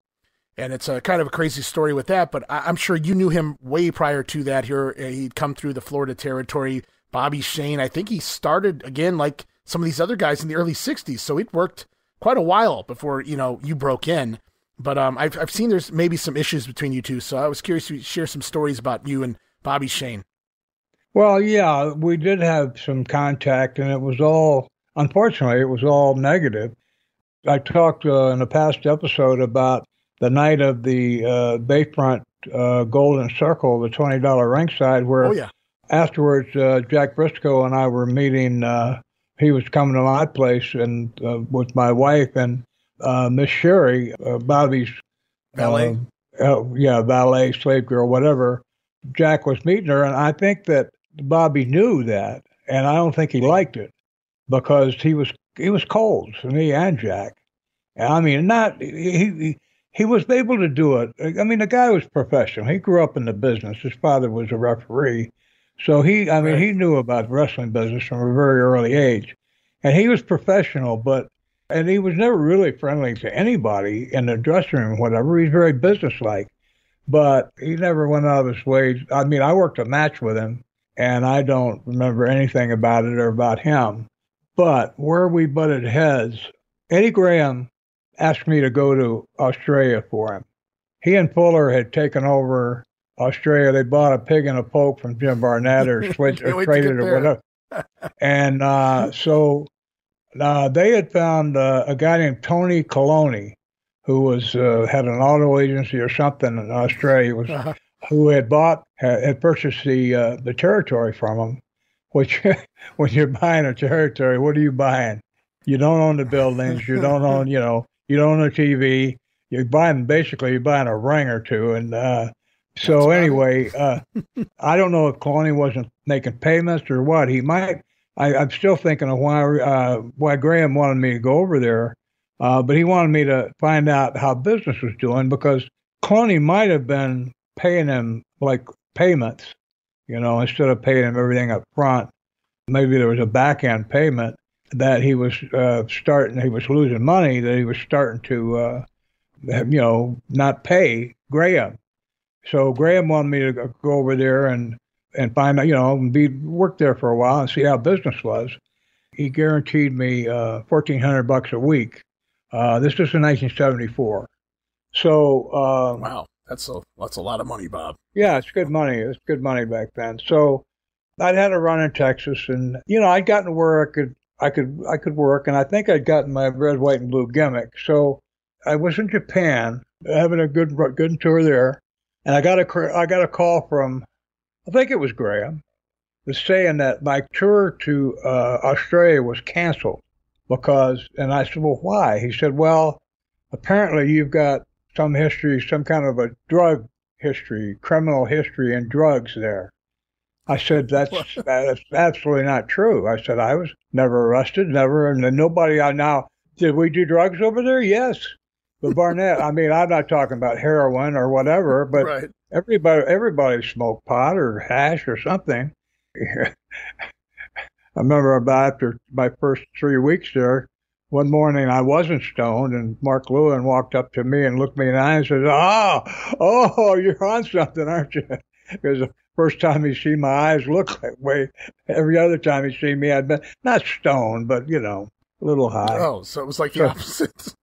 And it's a kind of a crazy story with that, but I'm sure you knew him way prior to that. Here, he'd come through the Florida territory. Bobby Shane, I think he started again like some of these other guys in the early 60s. So he'd worked quite a while before, you broke in. But I've seen there's maybe some issues between you two. So I was curious to share some stories about you and Bobby Shane. Well, yeah, we did have some contact, and unfortunately, it was all negative. I talked in a past episode about the night of the Bayfront Golden Circle, the $20 ringside, where afterwards Jack Brisco and I were meeting. He was coming to my place and with my wife and Miss Sherri, Bobby's valet. Valet, slave girl, whatever. Jack was meeting her, and I think that Bobby knew that, and I don't think he liked it because he was cold to me and Jack. I mean, he was able to do it. I mean, the guy was professional. He grew up in the business. His father was a referee. So he knew about wrestling business from a very early age. And he was professional, and he was never really friendly to anybody in the dressing room or whatever. He's very businesslike, but he never went out of his way. I mean, I worked a match with him, and I don't remember anything about it or about him. But where we butted heads, Eddie Graham asked me to go to Australia for him. He and Fuller had taken over Australia. They bought a pig and a poke from Jim Barnett or switched or traded or whatever. And so they had found a guy named Tony Kolonie, who was had an auto agency or something in Australia. He was who had purchased the territory from him. Which, when you're buying a territory, what are you buying? You don't own the buildings. You don't own, you don't own a TV. You're buying a ring or two. And so anyway, I don't know if Kolonie wasn't making payments or what. He might. I'm still thinking of why Graham wanted me to go over there, but he wanted me to find out how business was doing because Kolonie might have been paying him like payments, instead of paying him everything up front. Maybe there was a back end payment that he was he was losing money, that he was starting to, not pay Graham. So Graham wanted me to go over there and find out, work there for a while and see how business was. He guaranteed me $1,400 a week. This was in 1974. So wow, that's a lot of money, Bob. Yeah, it's good money. It's good money back then. So I'd had a run in Texas, and I'd gotten where I could work, and I think I'd gotten my red, white, and blue gimmick. So I was in Japan having a good tour there, and I got a call from, I think it was Graham, was saying that my tour to Australia was canceled and I said, well, why? He said, well, apparently you've got some history, some kind of a drug history, criminal history and drugs there. I said, that's absolutely not true. I said, I was never arrested, never, and nobody I now, did we do drugs over there? Yes. But Barnett, I'm not talking about heroin or whatever, but right. Everybody smoked pot or hash or something. I remember about after my first 3 weeks there, one morning I wasn't stoned, and Mark Lewin walked up to me and looked me in the eye and said, oh, you're on something, aren't you? Because the first time he seen my eyes look that way. Every other time he seen me, I'd been not stoned, but, a little high. Oh, so it was like the opposite.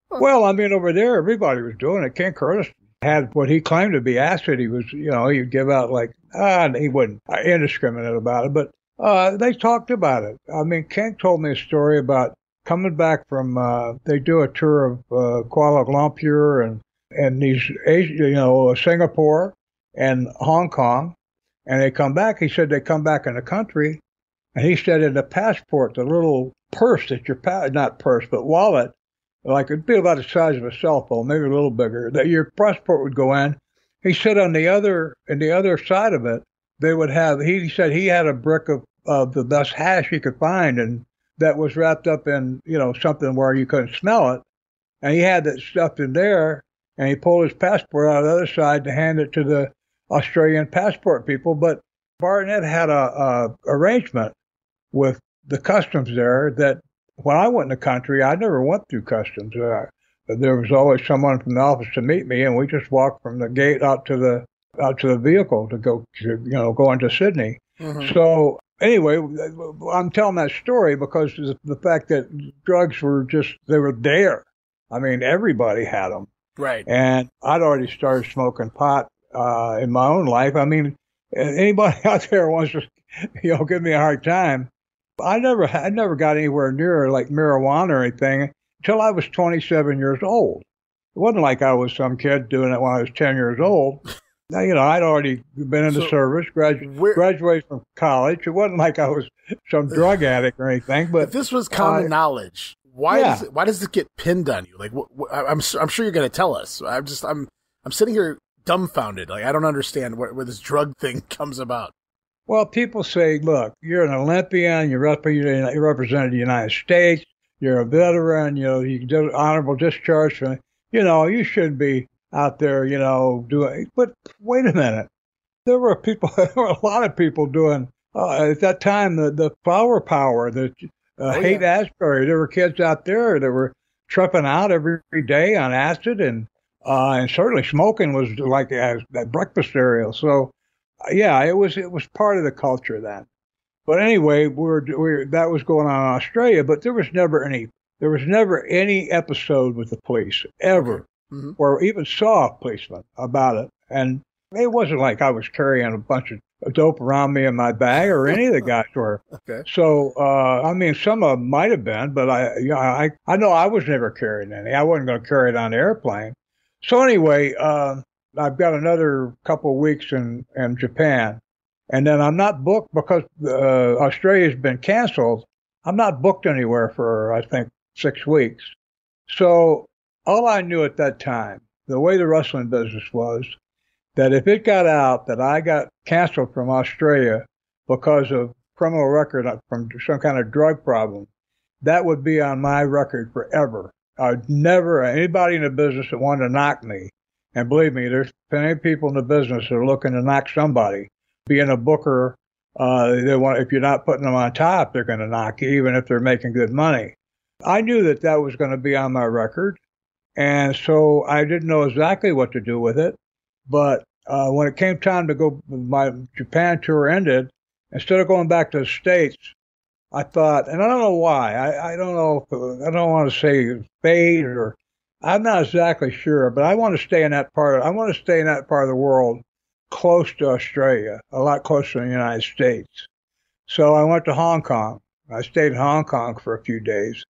Well, over there, everybody was doing it. Ken Curtis had what he claimed to be acid. He was, he'd give out he wasn't indiscriminate about it, but they talked about it. Ken told me a story about coming back from, they do a tour of Kuala Lumpur and these, Singapore and Hong Kong, and they come back. He said they come back in the country, and he said in the passport, the little purse that not purse, but wallet, like it'd be about the size of a cell phone, maybe a little bigger, that your passport would go in. He said on the other side of it, they would have, he said he had a brick of the best hash he could find, and that was wrapped up in, something where you couldn't smell it. And he had that stuff in there, and he pulled his passport out of the other side to hand it to the Australian passport people. But Barnett had a arrangement with the customs there that when I went in the country, I never went through customs. There was always someone from the office to meet me, and we just walked from the gate out to the vehicle to go into Sydney. Mm-hmm. So anyway, I'm telling that story because of the fact that drugs they were there. Everybody had them. Right. And I'd already started smoking pot in my own life. Anybody out there wants to, give me a hard time. I never got anywhere near like marijuana or anything until I was 27 years old. It wasn't like I was some kid doing it when I was 10 years old. I'd already been in the service, graduated from college. It wasn't like I was some drug addict or anything. But if this was common knowledge, why does it get pinned on you? Like, I'm sure you're going to tell us. I'm sitting here dumbfounded. Like, I don't understand where this drug thing comes about. Well, people say, look, you're an Olympian, you represented the United States, you're a veteran, you did honorable discharge, you shouldn't be out there, doing. But wait a minute, there were a lot of people doing at that time the flower power, the Haight Ashbury. There were kids out there that were tripping out every day on acid, and certainly smoking was like that breakfast cereal. So. Yeah, it was part of the culture then. But anyway, that was going on in Australia, but there was never any episode with the police ever, mm-hmm. or even saw a policeman about it. And it wasn't like I was carrying a bunch of dope around me in my bag or any of the guys were. Okay. So, some of them might have been, but I know I was never carrying any. I wasn't going to carry it on the airplane. So anyway, I've got another couple of weeks in Japan. And then I'm not booked because Australia's been canceled. I'm not booked anywhere for, I think, 6 weeks. So all I knew at that time, the way the wrestling business was, that if it got out that I got canceled from Australia because of criminal record from some kind of drug problem, that would be on my record forever. I'd never, anybody in the business that wanted to knock me, and believe me, there's plenty of people in the business that are looking to knock somebody. Being a booker, they want, if you're not putting them on top, they're going to knock you, even if they're making good money. I knew that that was going to be on my record, and so I didn't know exactly what to do with it. But when it came time to go, my Japan tour ended, instead of going back to the States, I thought, and I don't know why, I don't know, I don't want to say fate or, I'm not exactly sure, but I want to stay in that part of the world close to Australia, a lot closer to the United States. So I went to Hong Kong. I stayed in Hong Kong for a few days.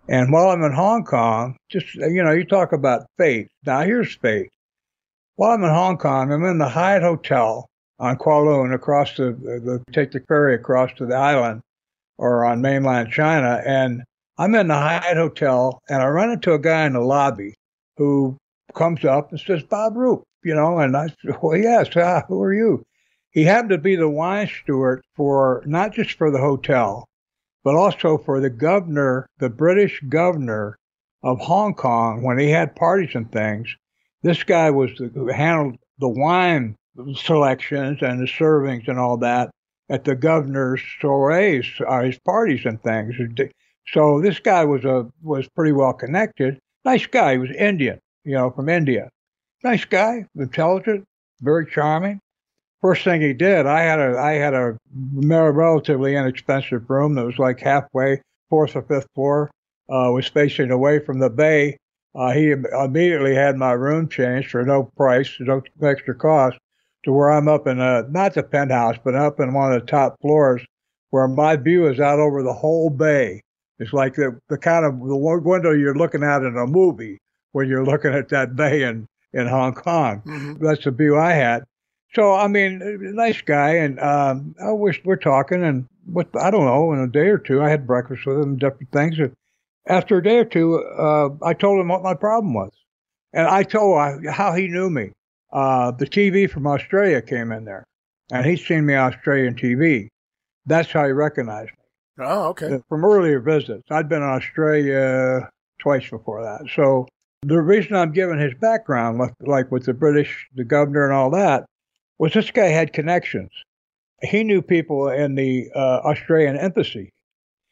And while I'm in Hong Kong, just, you talk about fate. Now here's fate. While I'm in Hong Kong, I'm in the Hyatt Hotel on Kowloon, across take the ferry across to the island or on mainland China. And I'm in the Hyatt Hotel, and I run into a guy in the lobby who comes up and says, Bob Roop, and I said, well, yes, who are you? He happened to be the wine steward for, not just for the hotel, but also for the governor, the British governor of Hong Kong, when he had parties and things. This guy was who handled the wine selections and the servings and all that at the governor's soirees, his parties and things. So this guy was pretty well connected. Nice guy. He was Indian, from India. Nice guy, intelligent, very charming. First thing he did, I had a relatively inexpensive room that was like halfway, 4th or 5th floor, was facing away from the bay. He immediately had my room changed for no price, no extra cost, to where I'm up in not the penthouse, but up in one of the top floors, where my view is out over the whole bay. It's like the kind of the window you're looking at in a movie when you're looking at that bay in Hong Kong. Mm-hmm. That's the view I had. So, I mean, nice guy, and we're talking, and I don't know, in a day or two, I had breakfast with him, different things. And after a day or two, I told him what my problem was. And I told him how he knew me. The TV from Australia came in there, and he'd seen me on Australian TV. That's how he recognized me. Oh, okay. From earlier visits. I'd been in Australia twice before that. So the reason I'm giving his background, like with the British, the governor and all that, was this guy had connections. He knew people in the Australian embassy.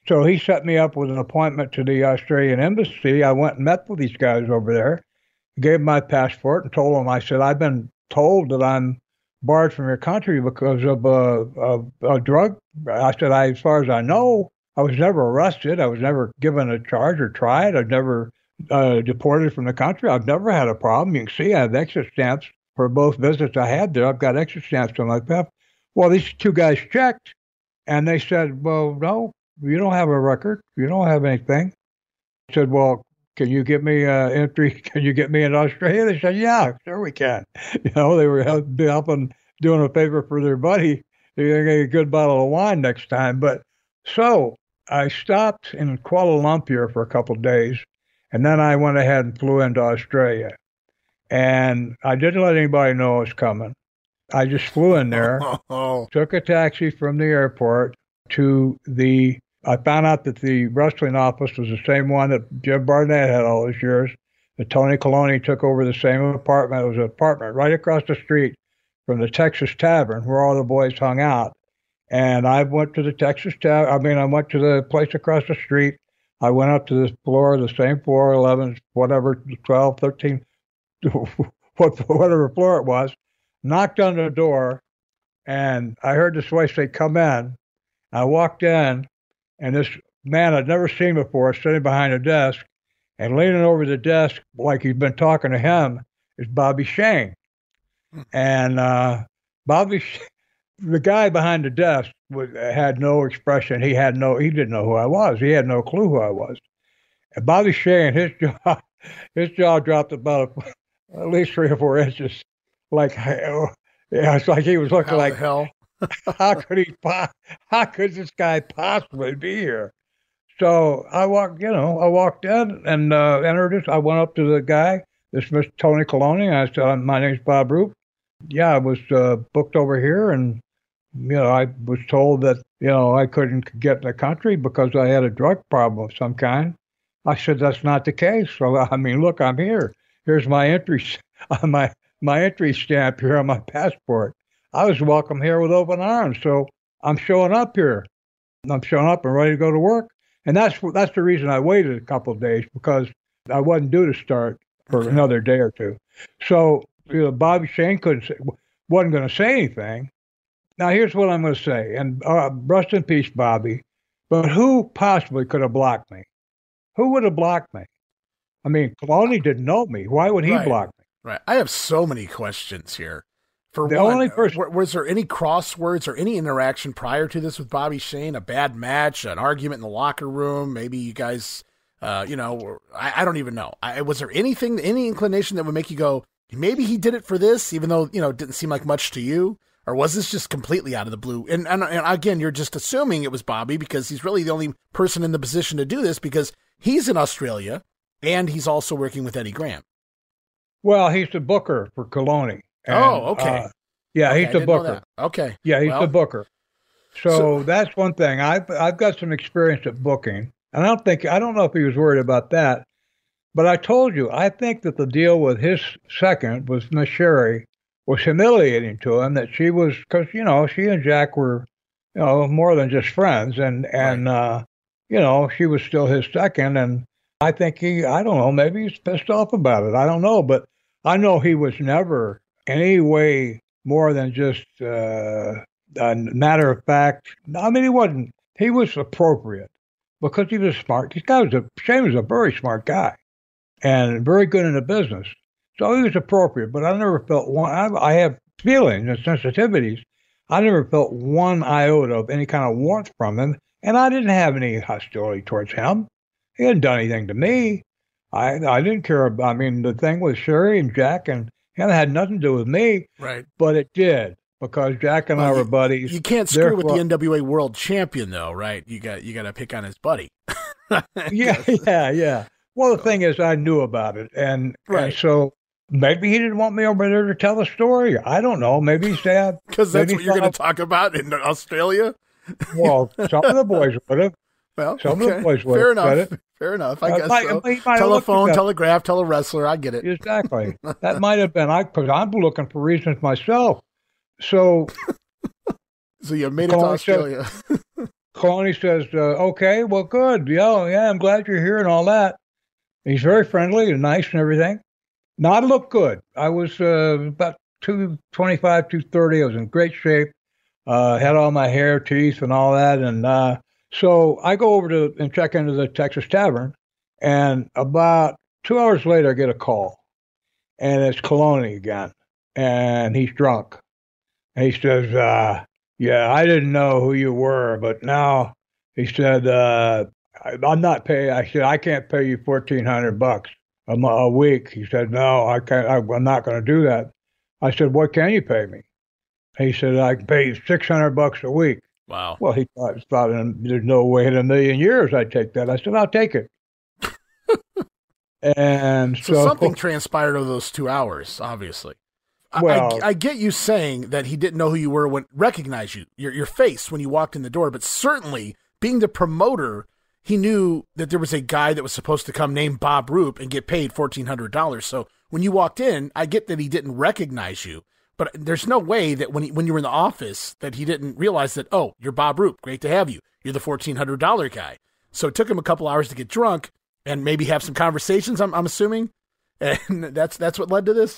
So he set me up with an appointment to the Australian embassy. I went and met with these guys over there, gave them my passport and told them, I said, I've been told that I'm barred from your country because of a drug. I said, as far as I know, I was never arrested. I was never given a charge or tried. I've never deported from the country. I've never had a problem. You can see I have extra stamps for both visits I had there. I've got extra stamps on my passport. Well, these two guys checked, and they said, well, no, you don't have a record. You don't have anything. I said, well, can you get me entry? Can you get me in Australia? They said, yeah, sure we can. They were helping, doing a favor for their buddy. They're going to get a good bottle of wine next time. But so I stopped in Kuala Lumpur for a couple of days, and then I went ahead and flew into Australia. And I didn't let anybody know I was coming. I just flew in there, took a taxi from the airport to I found out that the wrestling office was the same one that Jim Barnett had all those years. That Tony Kolonie took over the same apartment. It was an apartment right across the street from the Texas Tavern where all the boys hung out. And I went to the Texas Tavern. I went to the place across the street. I went up to the floor, the same floor, 11, whatever, 12, 13, whatever floor it was, knocked on the door, and I heard this voice say, come in. I walked in, and this man I'd never seen before sitting behind a desk, and leaning over the desk like he'd been talking to him is Bobby Shane. And the guy behind the desk had no expression. He didn't know who I was. He had no clue who I was. And Bobby Shane, his jaw dropped about at least 3 or 4 inches. like, yeah, it's like he was looking How like, the hell? how could this guy possibly be here? So I walked in and introduced. I went up to the guy, this Mr. Tony Kolonie. I said, "My name's Bob Roop. Yeah, I was booked over here, and I was told that I couldn't get in the country because I had a drug problem of some kind." I said, "That's not the case. So I mean, look, I'm here. Here's my entry, my entry stamp here on my passport. I was welcome here with open arms. So I'm showing up here. I'm showing up and ready to go to work." And that's the reason I waited a couple of days, because I wasn't due to start for another day or two. So Bobby Shane wasn't going to say anything. Now here's what I'm going to say, and rest in peace, Bobby. But who possibly could have blocked me? Who would have blocked me? I mean, Kolonie didn't know me. Why would he block me? Right. I have so many questions here. For the one, only person, was there any crosswords or any interaction prior to this with Bobby Shane? A bad match, an argument in the locker room? Maybe you guys, I don't even know. Was there anything, any inclination that would make you go, maybe he did it for this, even though, it didn't seem like much to you? Or was this just completely out of the blue? And again, you're just assuming it was Bobby because he's really the only person in the position to do this, because he's in Australia and he's also working with Eddie Graham. Well, he's the booker for Kolonie. Okay. He's the booker. Okay. Yeah, he's the booker. So that's one thing. I've got some experience at booking, and I don't know if he was worried about that, but I told you, I think that the deal with his second, with Miss Sherri, was humiliating to him. That she was, because she and Jack were, more than just friends, and she was still his second, and I think I don't know, maybe he's pissed off about it. I don't know, but I know he was never any way more than just a matter of fact. I mean, he was appropriate because he was smart. Shane was a very smart guy and very good in the business. So he was appropriate, but I never felt I have feelings and sensitivities. I never felt one iota of any kind of warmth from him, and I didn't have any hostility towards him. He hadn't done anything to me. I didn't care about, the thing with Sherri and Jack and him had nothing to do with me. Right. But it did, because Jack and I were buddies. You can't screw with the NWA World Champion, though, right? You got to pick on his buddy. Yeah. Well, the thing is, I knew about it, and so maybe he didn't want me over there to tell the story. I don't know. Maybe he said, because that's what you're going to talk about in Australia. Well, some of the boys would have. Well, some of the boys would have. Fair enough. I guess so. Telephone, telegraph, tell a wrestler. I get it. Exactly. That might have been, because I'm looking for reasons myself. So you made it to Australia. Kolonie says, okay, well, good. Yeah, I'm glad you're here and all that. He's very friendly and nice and everything. Now, I looked good. I was about 225, 230. I was in great shape. Had all my hair, teeth, and all that. And so I go over and check into the Texas Tavern, and about 2 hours later, I get a call, and it's Kolonie again, and he's drunk. And he says, yeah, I didn't know who you were, but now, he said, I'm not paying. I said, I can't pay you $1,400 a week. He said, no, I can't. I'm not going to do that. I said, what can you pay me? He said, I can pay you $600 a week. Wow. Well, he thought there's no way in a million years I'd take that. I said, I'll take it. And so something transpired over those 2 hours, obviously. Well, I get you saying that he didn't know who you were, recognize you, your face when you walked in the door, but certainly being the promoter, he knew that there was a guy that was supposed to come named Bob Roop and get paid $1,400. So when you walked in, I get that he didn't recognize you. But there's no way that when you were in the office that he didn't realize that, oh, you're Bob Roop. Great to have you. You're the $1,400 guy. So it took him a couple hours to get drunk and maybe have some conversations, I'm assuming. And that's what led to this?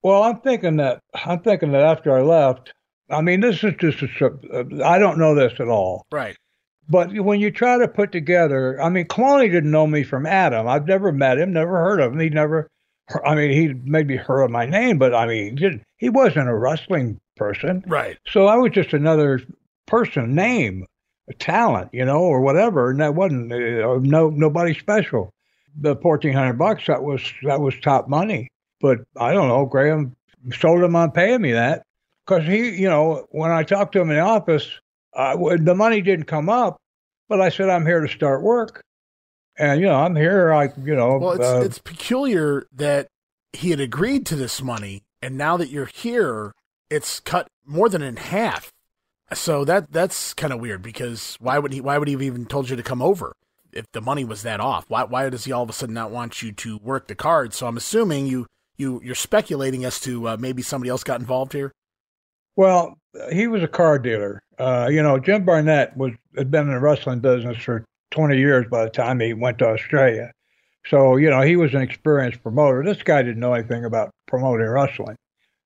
Well, I'm thinking that after I left, this is just I don't know this at all. Right. But when you try to put together, Kolonie didn't know me from Adam. I've never met him, never heard of him. He maybe heard of my name, but he wasn't a wrestling person. Right. So I was just another person, name, a talent, or whatever. And that wasn't, nobody special. The $1,400, that was top money. But I don't know, Graham sold him on paying me that because he, when I talked to him in the office, the money didn't come up, but I said, I'm here to start work. And, I'm here, Well, it's peculiar that he had agreed to this money, and now that you're here, it's cut more than in half. So that's kind of weird, because why would he have even told you to come over if the money was that off? Why does he all of a sudden not want you to work the cards? So I'm assuming you're speculating as to maybe somebody else got involved here. Well, he was a card dealer. Jim Barnett had been in the wrestling business for 20 years by the time he went to Australia. So, he was an experienced promoter. This guy didn't know anything about promoting wrestling.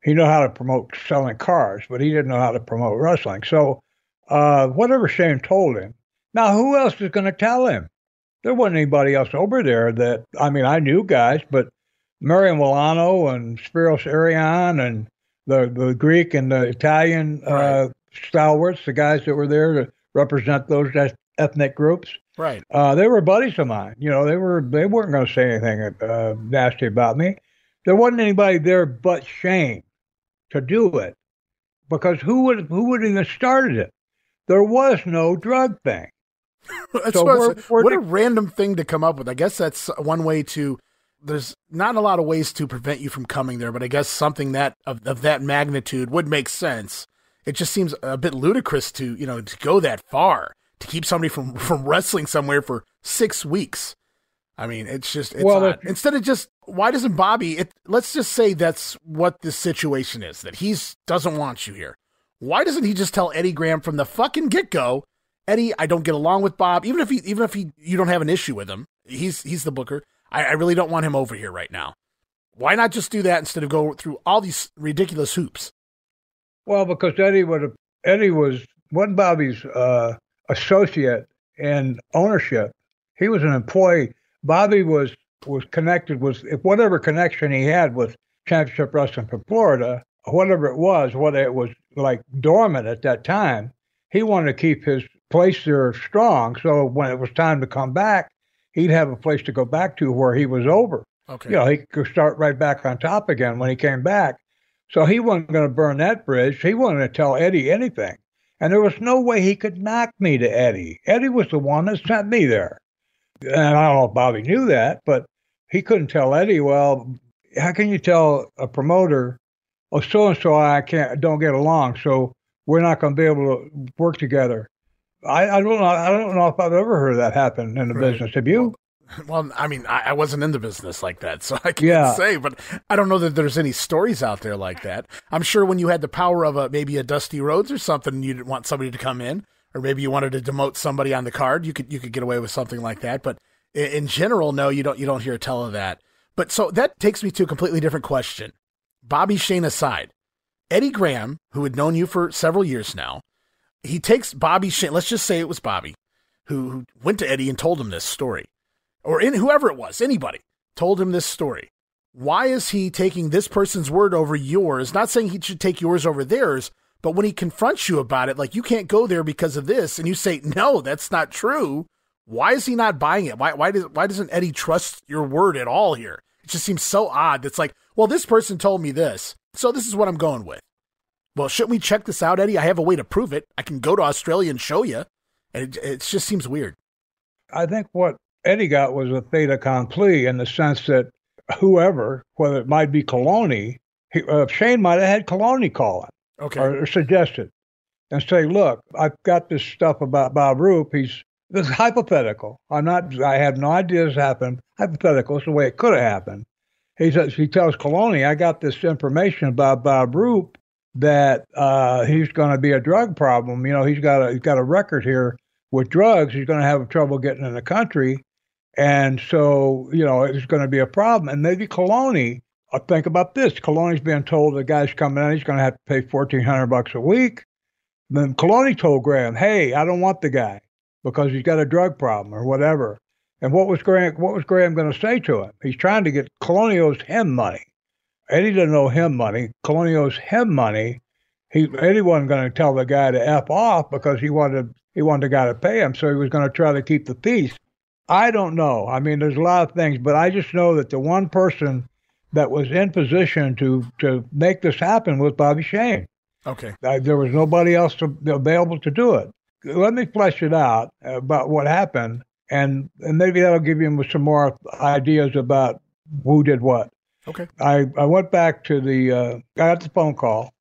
He knew how to promote selling cars, but he didn't know how to promote wrestling. So whatever Shane told him. Now, who else is going to tell him? There wasn't anybody else over there I knew guys, but Milano and Spiros Arion and the Greek and the Italian stalwarts, the guys that were there to represent those ethnic groups. Right. They were buddies of mine. They weren't going to say anything nasty about me. There wasn't anybody there but Shane to do it, because who would even started it? There was no drug thing. What a random thing to come up with. I guess that's one way to. There's not a lot of ways to prevent you from coming there, but I guess something that of that magnitude would make sense. It just seems a bit ludicrous to go that far to keep somebody from wrestling somewhere for 6 weeks. I mean, it's odd. Instead of just, why doesn't Bobby, let's just say that's what the situation is, that he doesn't want you here. Why doesn't he just tell Eddie Graham from the fucking get-go, Eddie, I don't get along with Bob, even if you don't have an issue with him, he's the booker, I really don't want him over here right now. Why not just do that instead of go through all these ridiculous hoops? Well, because Eddie wasn't Bobby's associate in ownership. He was an employee. Bobby was connected with whatever connection he had with Championship Wrestling from Florida, whether it was like dormant at that time. He wanted to keep his place there strong, so when it was time to come back, he'd have a place to go back to where he was over. Okay. He could start right back on top again when he came back. So he wasn't going to burn that bridge. He wasn't going to tell Eddie anything. And there was no way he could knock me to Eddie. Eddie was the one that sent me there. And I don't know if Bobby knew that, but he couldn't tell Eddie, well, how can you tell a promoter, oh, so-and-so don't get along, so we're not going to be able to work together. I don't know if I've ever heard that happen in the business. Have you? Well, I mean, I wasn't in the business like that, so I can't say, but I don't know that there's any stories out there like that. I'm sure when you had the power of maybe a Dusty Rhodes or something, you didn't want somebody to come in, or maybe you wanted to demote somebody on the card, you could get away with something like that. But in general, no, you don't hear tell of that. But so that takes me to a completely different question. Bobby Shane aside, Eddie Graham, who had known you for several years now, he takes Bobby Shane, let's just say it was Bobby, who went to Eddie and told him this story. Or whoever it was, anybody, told him this story. Why is he taking this person's word over yours? Not saying he should take yours over theirs, but when he confronts you about it, like, you can't go there because of this, and you say, no, that's not true, why is he not buying it? Why doesn't Eddie trust your word at all here? It just seems so odd. It's like, well, this person told me this, so this is what I'm going with. Well, shouldn't we check this out, Eddie? I have a way to prove it. I can go to Australia and show you. And it just seems weird. I think what Eddie got was a fait accompli in the sense that whoever, whether it might be Kolonie, Shane might have had Kolonie call him. Okay. Or suggested and say, look, I've got this stuff about Bob Roop. This is hypothetical. I have no idea this happened. Hypothetical is the way it could have happened. He tells Kolonie, I got this information about Bob Roop that he's going to be a drug problem. He's got a record here with drugs. He's going to have trouble getting in the country. And so, it's going to be a problem. And maybe Kolonie, think about this. Kolonie's being told the guy's coming in, he's going to have to pay $1,400 a week. Then Kolonie told Graham, hey, I don't want the guy because he's got a drug problem or whatever. And what was Graham going to say to him? He's trying to get, Kolonie owes him money. Eddie didn't owe him money. Kolonie owes him money. Eddie wasn't going to tell the guy to F off because he wanted the guy to pay him, so he was going to try to keep the peace. I don't know. I mean, there's a lot of things, but I just know that the one person that was in position to make this happen was Bobby Shane. Okay. There was nobody else available to do it. Let me flesh it out about what happened, and maybe that'll give you some more ideas about who did what. Okay. I went back to I got the phone call,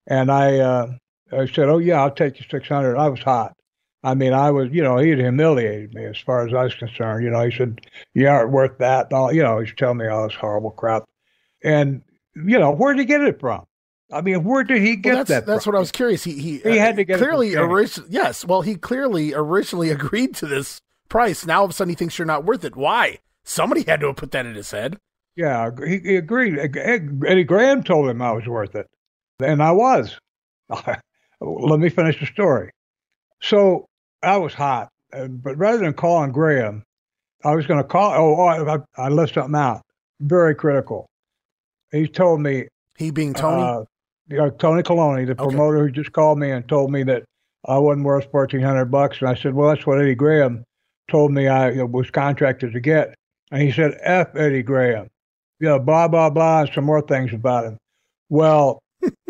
and I said, "Oh yeah, I'll take you 600." I was hot. I mean, I was, he had humiliated me as far as I was concerned. He said, "You aren't worth that." And all, he's telling me all this horrible crap. And, where did he get it from? I mean, where did he get that from? That's what I was curious. He had to get clearly it yes. Well, he clearly originally agreed to this price. Now all of a sudden he thinks you're not worth it. Why? Somebody had to have put that in his head. Yeah, he agreed. Eddie Graham told him I was worth it, and I was. Let me finish the story. So I was hot, but rather than calling Graham, I was going to call. I left something out. Very critical. He told me. He being Tony? Tony Kolonie, the promoter who just called me and told me that I wasn't worth $1,400. And I said, well, that's what Eddie Graham told me I was contracted to get. And he said, F Eddie Graham. Blah, blah, blah, and some more things about him. Well,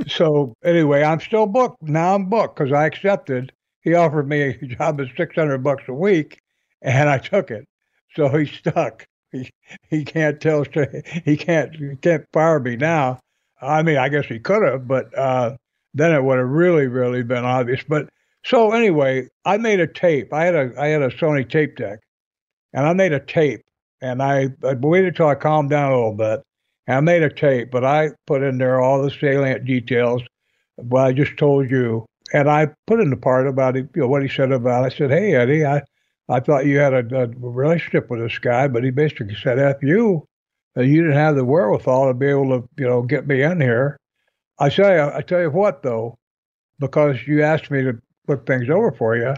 so anyway, I'm still booked. Now I'm booked because I accepted. He offered me a job at $600 a week, and I took it. So he's stuck. He can't tell straight. He can't fire me now. I mean, I guess he could have, but then it would have really, really been obvious. But so anyway, I made a tape. I had a Sony tape deck, and I made a tape. And I waited till I calmed down a little bit, and I made a tape, but I put in there all the salient details, what I just told you, and I put in the part about it, what he said about it. I said, hey, Eddie, I thought you had a relationship with this guy, but he basically said, F you, that you didn't have the wherewithal to be able to, get me in here. I tell you what, though, because you asked me to put things over for you,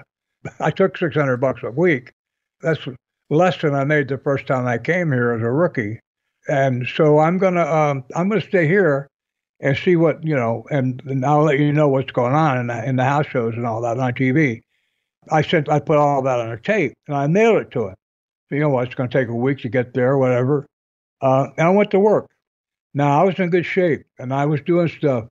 I took $600 a week. That's less than I made the first time I came here as a rookie. And so I'm gonna stay here and see what, and I'll let you know what's going on in the house shows and all that on TV. I put all that on a tape and I mailed it to him. It's going to take a week to get there, whatever. And I went to work. Now I was in good shape and I was doing stuff.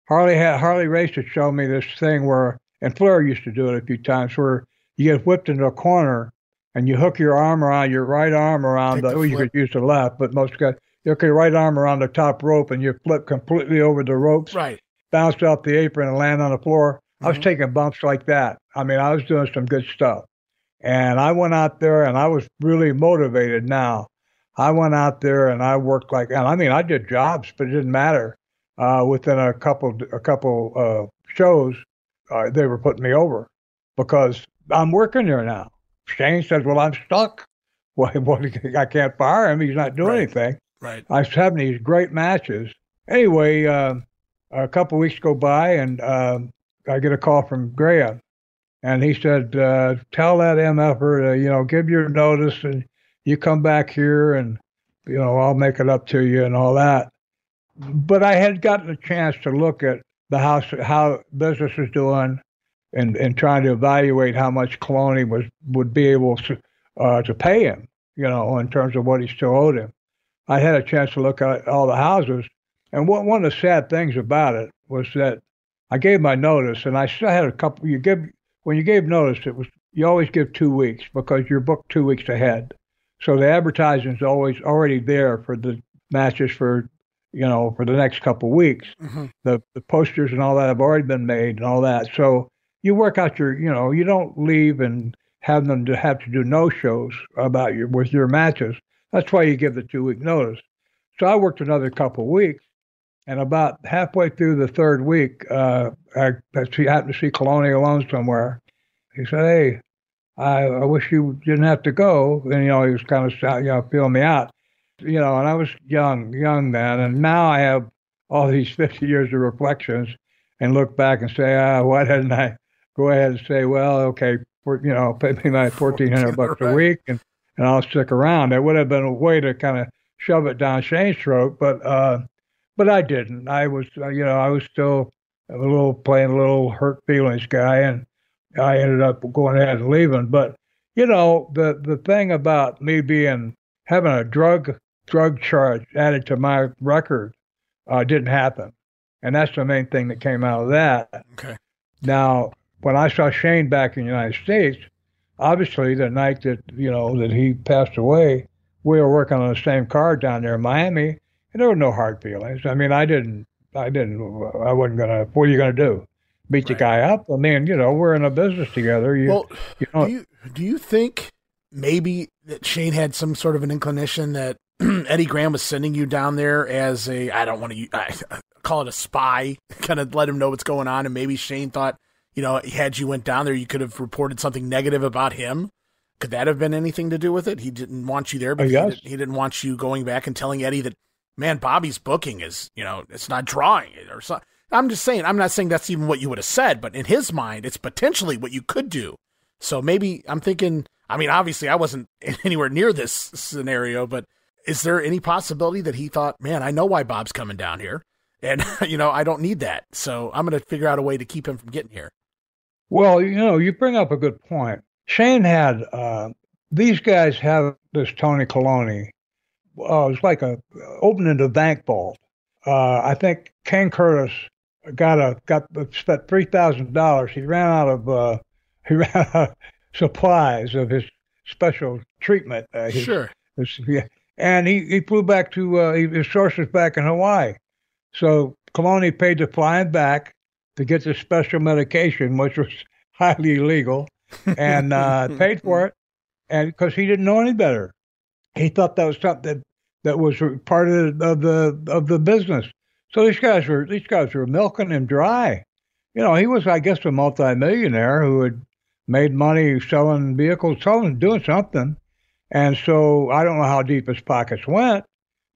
Harley Race had shown me this thing where, and Flair used to do it a few times, where you get whipped into a corner and you hook your right arm around you could use the left, but most guys, you hook your right arm around the top rope and you flip completely over the ropes, right, bounce off the apron and land on the floor. Mm-hmm. I was taking bumps like that. I mean, I was doing some good stuff. And I went out there and I was really motivated now. I went out there and I worked I did jobs, but it didn't matter. Within a couple shows, they were putting me over because I'm working there now. Shane says, well, I'm stuck. Well, I can't fire him. He's not doing anything. Right. I was having these great matches. Anyway, a couple of weeks go by, and I get a call from Graham. And he said, tell that MFer to, give your notice, and you come back here, and, I'll make it up to you and all that. But I had gotten a chance to look at the house, how business was doing, and trying to evaluate how much Kolonie would be able to pay him, in terms of what he still owed him. I had a chance to look at all the houses, and one of the sad things about it was that I gave my notice, and I still had a couple. When you gave notice, you always give 2 weeks because you're booked 2 weeks ahead, so the advertising's always already there for the matches for the next couple of weeks. Mm-hmm. The posters and all that have already been made and all that, so. You work out you don't leave and have them to have to do no-shows with your matches. That's why you give the 2 week notice. So I worked another couple of weeks, and about halfway through the third week, I happened to see Kolonie alone somewhere. He said, hey, I wish you didn't have to go. And, he was kind of, feeling me out, and I was young then. And now I have all these 50 years of reflections and look back and say, why didn't I go ahead and say, well, okay, pay me my $1,400 a week and I'll stick around. That would have been a way to kind of shove it down Shane's throat, but I didn't. I was still playing a little hurt feelings guy, and I ended up going ahead and leaving. But, the thing about me having a drug drug charge added to my record didn't happen. And that's the main thing that came out of that. Okay. Now, when I saw Shane back in the United States, obviously the night that, that he passed away, we were working on the same card down there in Miami, and there were no hard feelings. I mean, I wasn't gonna, what are you gonna do? Beat the guy up? I mean, we're in a business together. Do you think maybe that Shane had some sort of an inclination that Eddie Graham was sending you down there as I don't want to call it a spy, kind of let him know what's going on, and maybe Shane thought, had you went down there, you could have reported something negative about him? Could that have been anything to do with it? He didn't want you there, but he didn't want you going back and telling Eddie that, man, Bobby's booking is, it's not drawing it or something. I'm just saying, I'm not saying that's even what you would have said, but in his mind, it's potentially what you could do. So maybe I'm thinking, I mean, obviously I wasn't anywhere near this scenario, but is there any possibility that he thought, man, I know why Bob's coming down here, and, I don't need that. So I'm going to figure out a way to keep him from getting here. Well, you bring up a good point. Shane had, these guys have this Tony Kolonie. It was like opening the bank vault. I think Ken Curtis spent $3,000. He ran out of supplies of his special treatment. Sure. And he flew back to his sources back in Hawaii. So Kolonie paid to fly him back to get this special medication, which was highly illegal, and paid for it, and because he didn't know any better, he thought that was something that was part of the business. So these guys were milking him dry. He was, I guess, a multimillionaire who had made money selling vehicles, doing something, and so I don't know how deep his pockets went.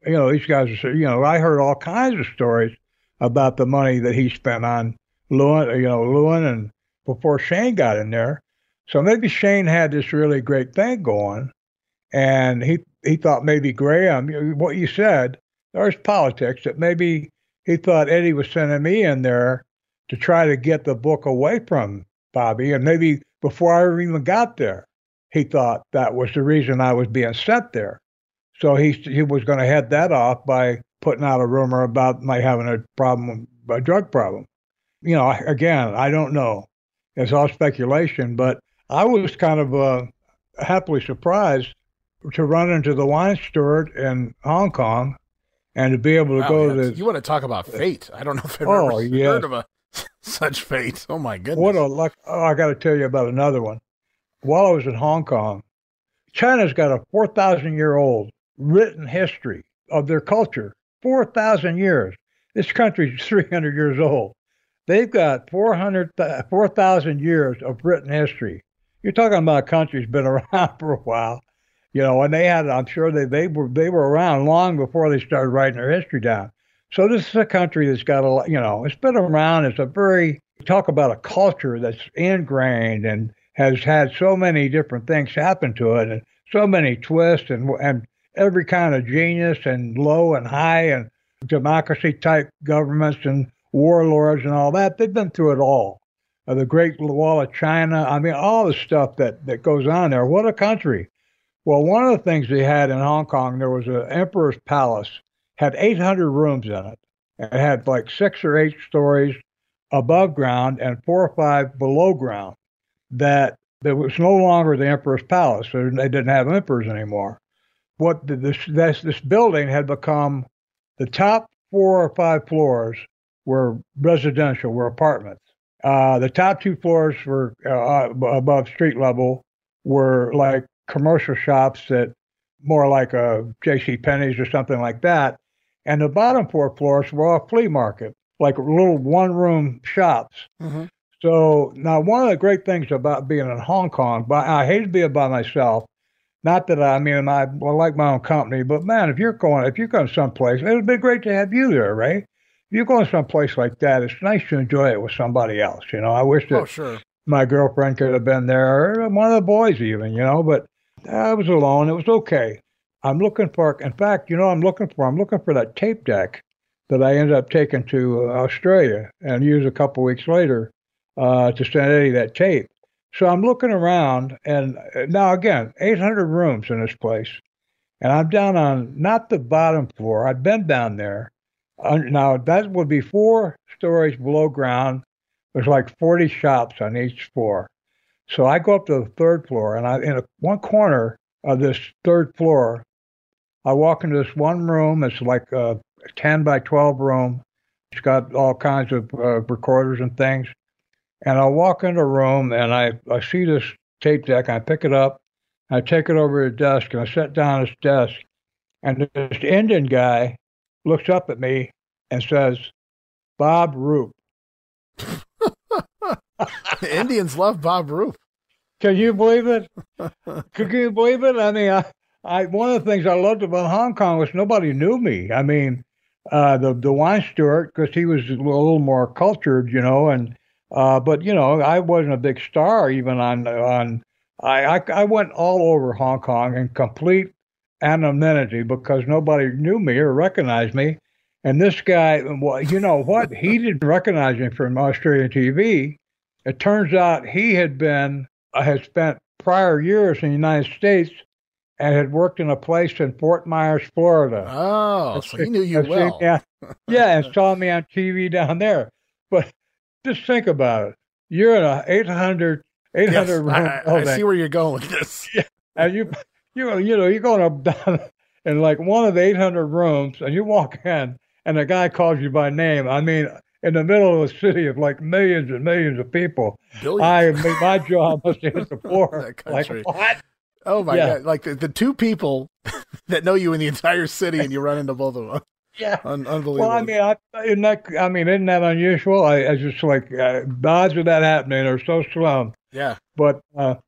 These guys, I heard all kinds of stories about the money that he spent on Lewin, and before Shane got in there. So maybe Shane had this really great thing going, and he thought maybe Graham, what you said, there's politics, that maybe he thought Eddie was sending me in there to try to get the book away from Bobby, and maybe before I even got there, he thought that was the reason I was being sent there. So he was going to head that off by putting out a rumor about my having a drug problem. Again, I don't know. It's all speculation, but I was kind of happily surprised to run into the wine steward in Hong Kong and to be able to go to... You want to talk about fate. I don't know if I've ever heard of such fate. Oh, my goodness. What a luck. Oh, I got to tell you about another one. While I was in Hong Kong, China's got a 4,000-year-old written history of their culture. 4,000 years. This country's 300 years old. They've got 4,000 years of written history. You're talking about a country that's been around for a while, and they had, I'm sure they were around long before they started writing their history down. So this is a country that's got it's been around. It's talk about a culture that's ingrained and has had so many different things happen to it, and so many twists and every kind of genius and low and high and democracy type governments and warlords and all that. They've been through it all. The Great Wall of China. I mean, all the stuff that goes on there. What a country. Well, one of the things they had in Hong Kong, there was an emperor's palace, had 800 rooms in it. It had like 6 or 8 stories above ground and 4 or 5 below ground. That there was no longer the emperor's palace. So they didn't have emperors anymore. This building had become, the top 4 or 5 floors were residential, were apartments. The top 2 floors were above street level, were like commercial shops that more like a J.C. Penney's or something like that. And the bottom 4 floors were all flea market, like little one-room shops. Mm-hmm. So now one of the great things about being in Hong Kong, I hate to be by myself. Not that I like my own company, but man, if you're going someplace, it would be great to have you there, right? If you're going someplace like that, it's nice to enjoy it with somebody else. I wish that my girlfriend could have been there, or one of the boys even, but I was alone. It was okay. I'm looking for that tape deck that I ended up taking to Australia and used a couple weeks later to send Eddie that tape. So I'm looking around, and now again, 800 rooms in this place. And I'm down on not the bottom floor. I've been down there. Now, that would be 4 stories below ground. There's like 40 shops on each floor. So I go up to the 3rd floor, and one corner of this 3rd floor, I walk into this one room. It's like a 10 by 12 room. It's got all kinds of recorders and things. And I walk into a room, and I see this tape deck. I pick it up. I take it over to the desk, and I sit down at his desk. And this Indian guy looks up at me and says, "Bob Roop." The Indians love Bob Roop. Can you believe it? Can you believe it? I mean, I one of the things I loved about Hong Kong was nobody knew me. I mean, the wine steward, because he was a little more cultured, and but I wasn't a big star even on. I went all over Hong Kong in complete anonymity because nobody knew me or recognized me. And this guy, well, you know what? He didn't recognize me from Australian TV. It turns out he had spent prior years in the United States and had worked in a place in Fort Myers, Florida. Oh, so he knew you well. Yeah, and saw me on TV down there. But just think about it. You're in a 800 yes, room I see where you're going with this. Yeah, and you're going up down in like one of the 800 rooms, and you walk in, and the guy calls you by name. I mean, in the middle of a city of like millions and millions of people. Billions. My jaw must hit the floor. Like, what? Oh my God! Like the 2 people that know you in the entire city, and you run into both of them. Yeah, unbelievable. Well, I mean, isn't that unusual? I just like the odds of that happening are so slim. Yeah. But when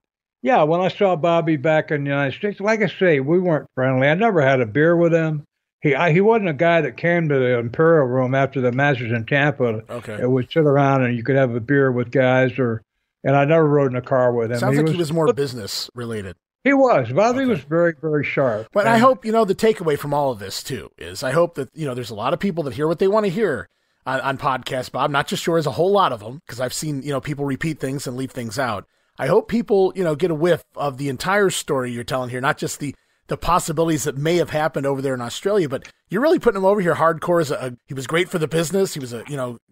I saw Bobby back in the United States, like I say, we weren't friendly. I never had a beer with him. He wasn't a guy that came to the Imperial Room after the matches in Tampa. Okay. It would sit around and you could have a beer with guys, and I never rode in a car with him. Sounds like he was more business related. He was. Bobby was very, very sharp. But I hope, the takeaway from all of this, too, is I hope that, there's a lot of people that hear what they want to hear on podcasts, Bob, not just yours, a whole lot of them, because I've seen, people repeat things and leave things out. I hope people, get a whiff of the entire story you're telling here, not just the possibilities that may have happened over there in Australia, but you're really putting him over here hardcore as he was great for the business. He was a,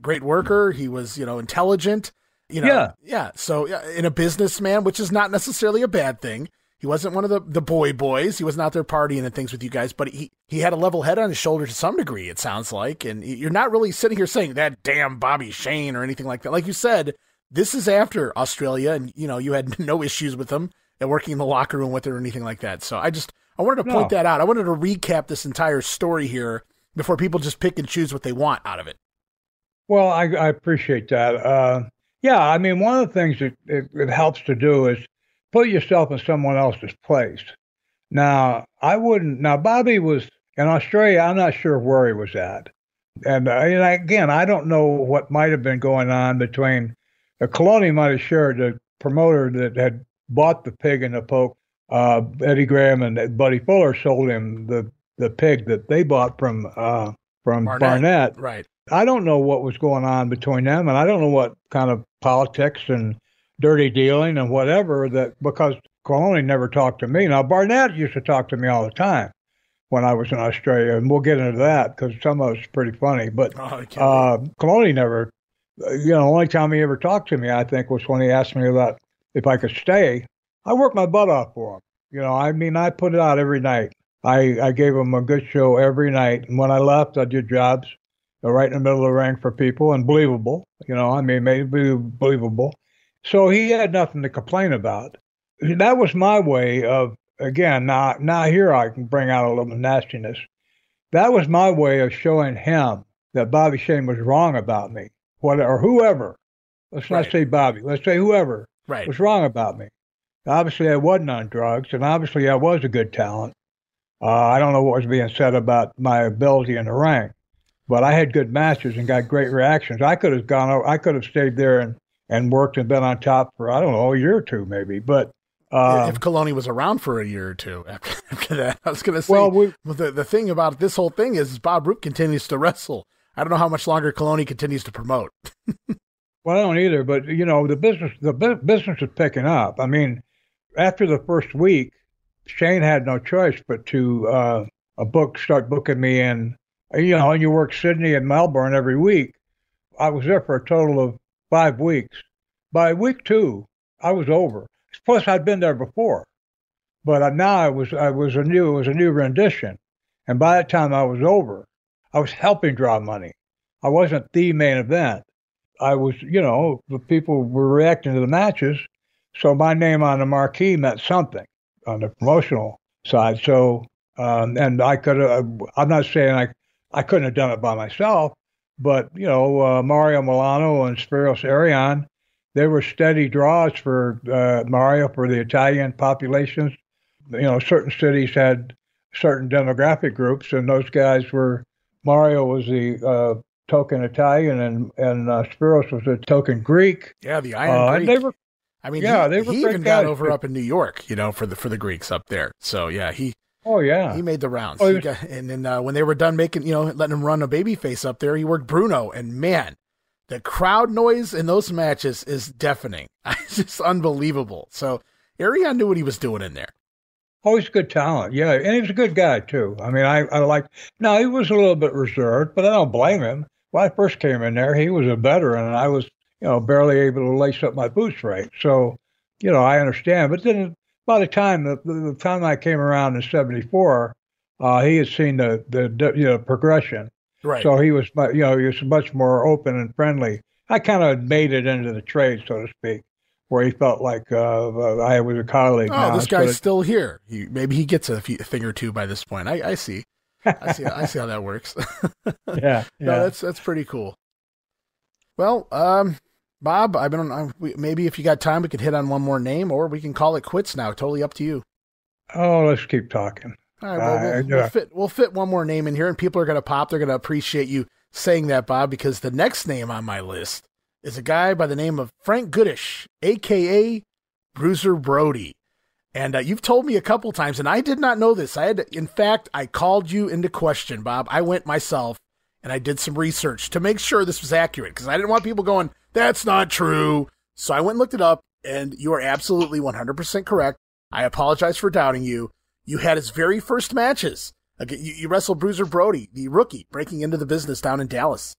great worker. He was, intelligent, Yeah. So in a businessman, which is not necessarily a bad thing. He wasn't one of the boys. He wasn't out there partying and things with you guys, but he had a level head on his shoulder to some degree, it sounds like. And you're not really sitting here saying that damn Bobby Shane or anything like that. Like you said, this is after Australia, and you had no issues with him and working in the locker room with it or anything like that. So I wanted to point that out. I wanted to recap this entire story here before people just pick and choose what they want out of it. Well, I appreciate that. I mean, one of the things that it helps to do is put yourself in someone else's place. Now, Bobby was in Australia. I'm not sure where he was at. And again, I don't know what might have been going on between Kolonie might have shared the promoter that had bought the pig and the poke. Eddie Graham and Buddy Fuller sold him the pig that they bought from Barnett. Right. I don't know what was going on between them, and I don't know what kind of politics and dirty dealing and whatever because Kolonie never talked to me. Now, Barnett used to talk to me all the time when I was in Australia, and we'll get into that because some of it's pretty funny. But Kolonie never, the only time he ever talked to me, I think, was when he asked me about if I could stay. I worked my butt off for him. I put it out every night. I gave him a good show every night. And when I left, I did jobs right in the middle of the ring for people and believable. Made it believable. So he had nothing to complain about. That was my way of, again, now here I can bring out a little nastiness. That was my way of showing him that Bobby Shane was wrong about me, or whoever. Let's not say Bobby. Let's say whoever was wrong about me. Obviously, I wasn't on drugs, and obviously I was a good talent. I don't know what was being said about my ability in the ring, but I had good matches and got great reactions. I could have stayed there and worked and been on top for, I don't know, a year or two maybe. But if Kolonie was around for a year or two after that, I was going to say, the thing about this whole thing is Bob Roop continues to wrestle. I don't know how much longer Kolonie continues to promote. Well, I don't either, but the business is picking up. I mean, after the first week, Shane had no choice but to start booking me in. You know, and you work Sydney and Melbourne every week. I was there for a total of 5 weeks. By week 2, I was over. Plus, I'd been there before, but now it was a new rendition. And by the time I was over, I was helping draw money. I wasn't the main event. I was, you know, the people were reacting to the matches, so my name on the marquee meant something on the promotional side. So, and I could have. I'm not saying I couldn't have done it by myself, but you know, Mario Milano and Spiros Arion, they were steady draws for Mario for the Italian populations. You know, certain cities had certain demographic groups, and those guys were. Mario was the token Italian, and Spiros was the token Greek. Yeah, the Iron Greek. And they were. I mean, yeah, he even got over up in New York, you know, for the Greeks up there. So yeah, he made the rounds. And then when they were done making, you know, letting him run a babyface up there, he worked Bruno, and man, the crowd noise in those matches is deafening. It's just unbelievable. So Arion knew what he was doing in there. Oh, he's good talent, yeah, and he's a good guy too. I mean, I like. Now he was a little bit reserved, but I don't blame him. When I first came in there, he was a veteran, and I was, you know, barely able to lace up my boots right. So, you know, I understand. But then by the time the time I came around in '74, he had seen the progression. Right. So he was, you know, he was much more open and friendly. I kind of made it into the trade, so to speak, where he felt like I was a colleague. Oh, now, this guy's still here. Maybe he gets a thing or two by this point. I see. I see how that works. Yeah. No, that's pretty cool. Well, Bob, maybe if you got time, we could hit on one more name, or we can call it quits now. Totally up to you. Oh, let's keep talking. All right, well, we'll fit one more name in here, and people are going to pop. They're going to appreciate you saying that, Bob, because the next name on my list is a guy by the name of Frank Goodish, a.k.a. Bruiser Brody. And you've told me a couple times, and I did not know this. In fact, I called you into question, Bob. I went myself, and I did some research to make sure this was accurate, because I didn't want people going, that's not true. So I went and looked it up, and you are absolutely 100% correct. I apologize for doubting you. You had his very first matches. You wrestled Bruiser Brody, the rookie, breaking into the business down in Dallas.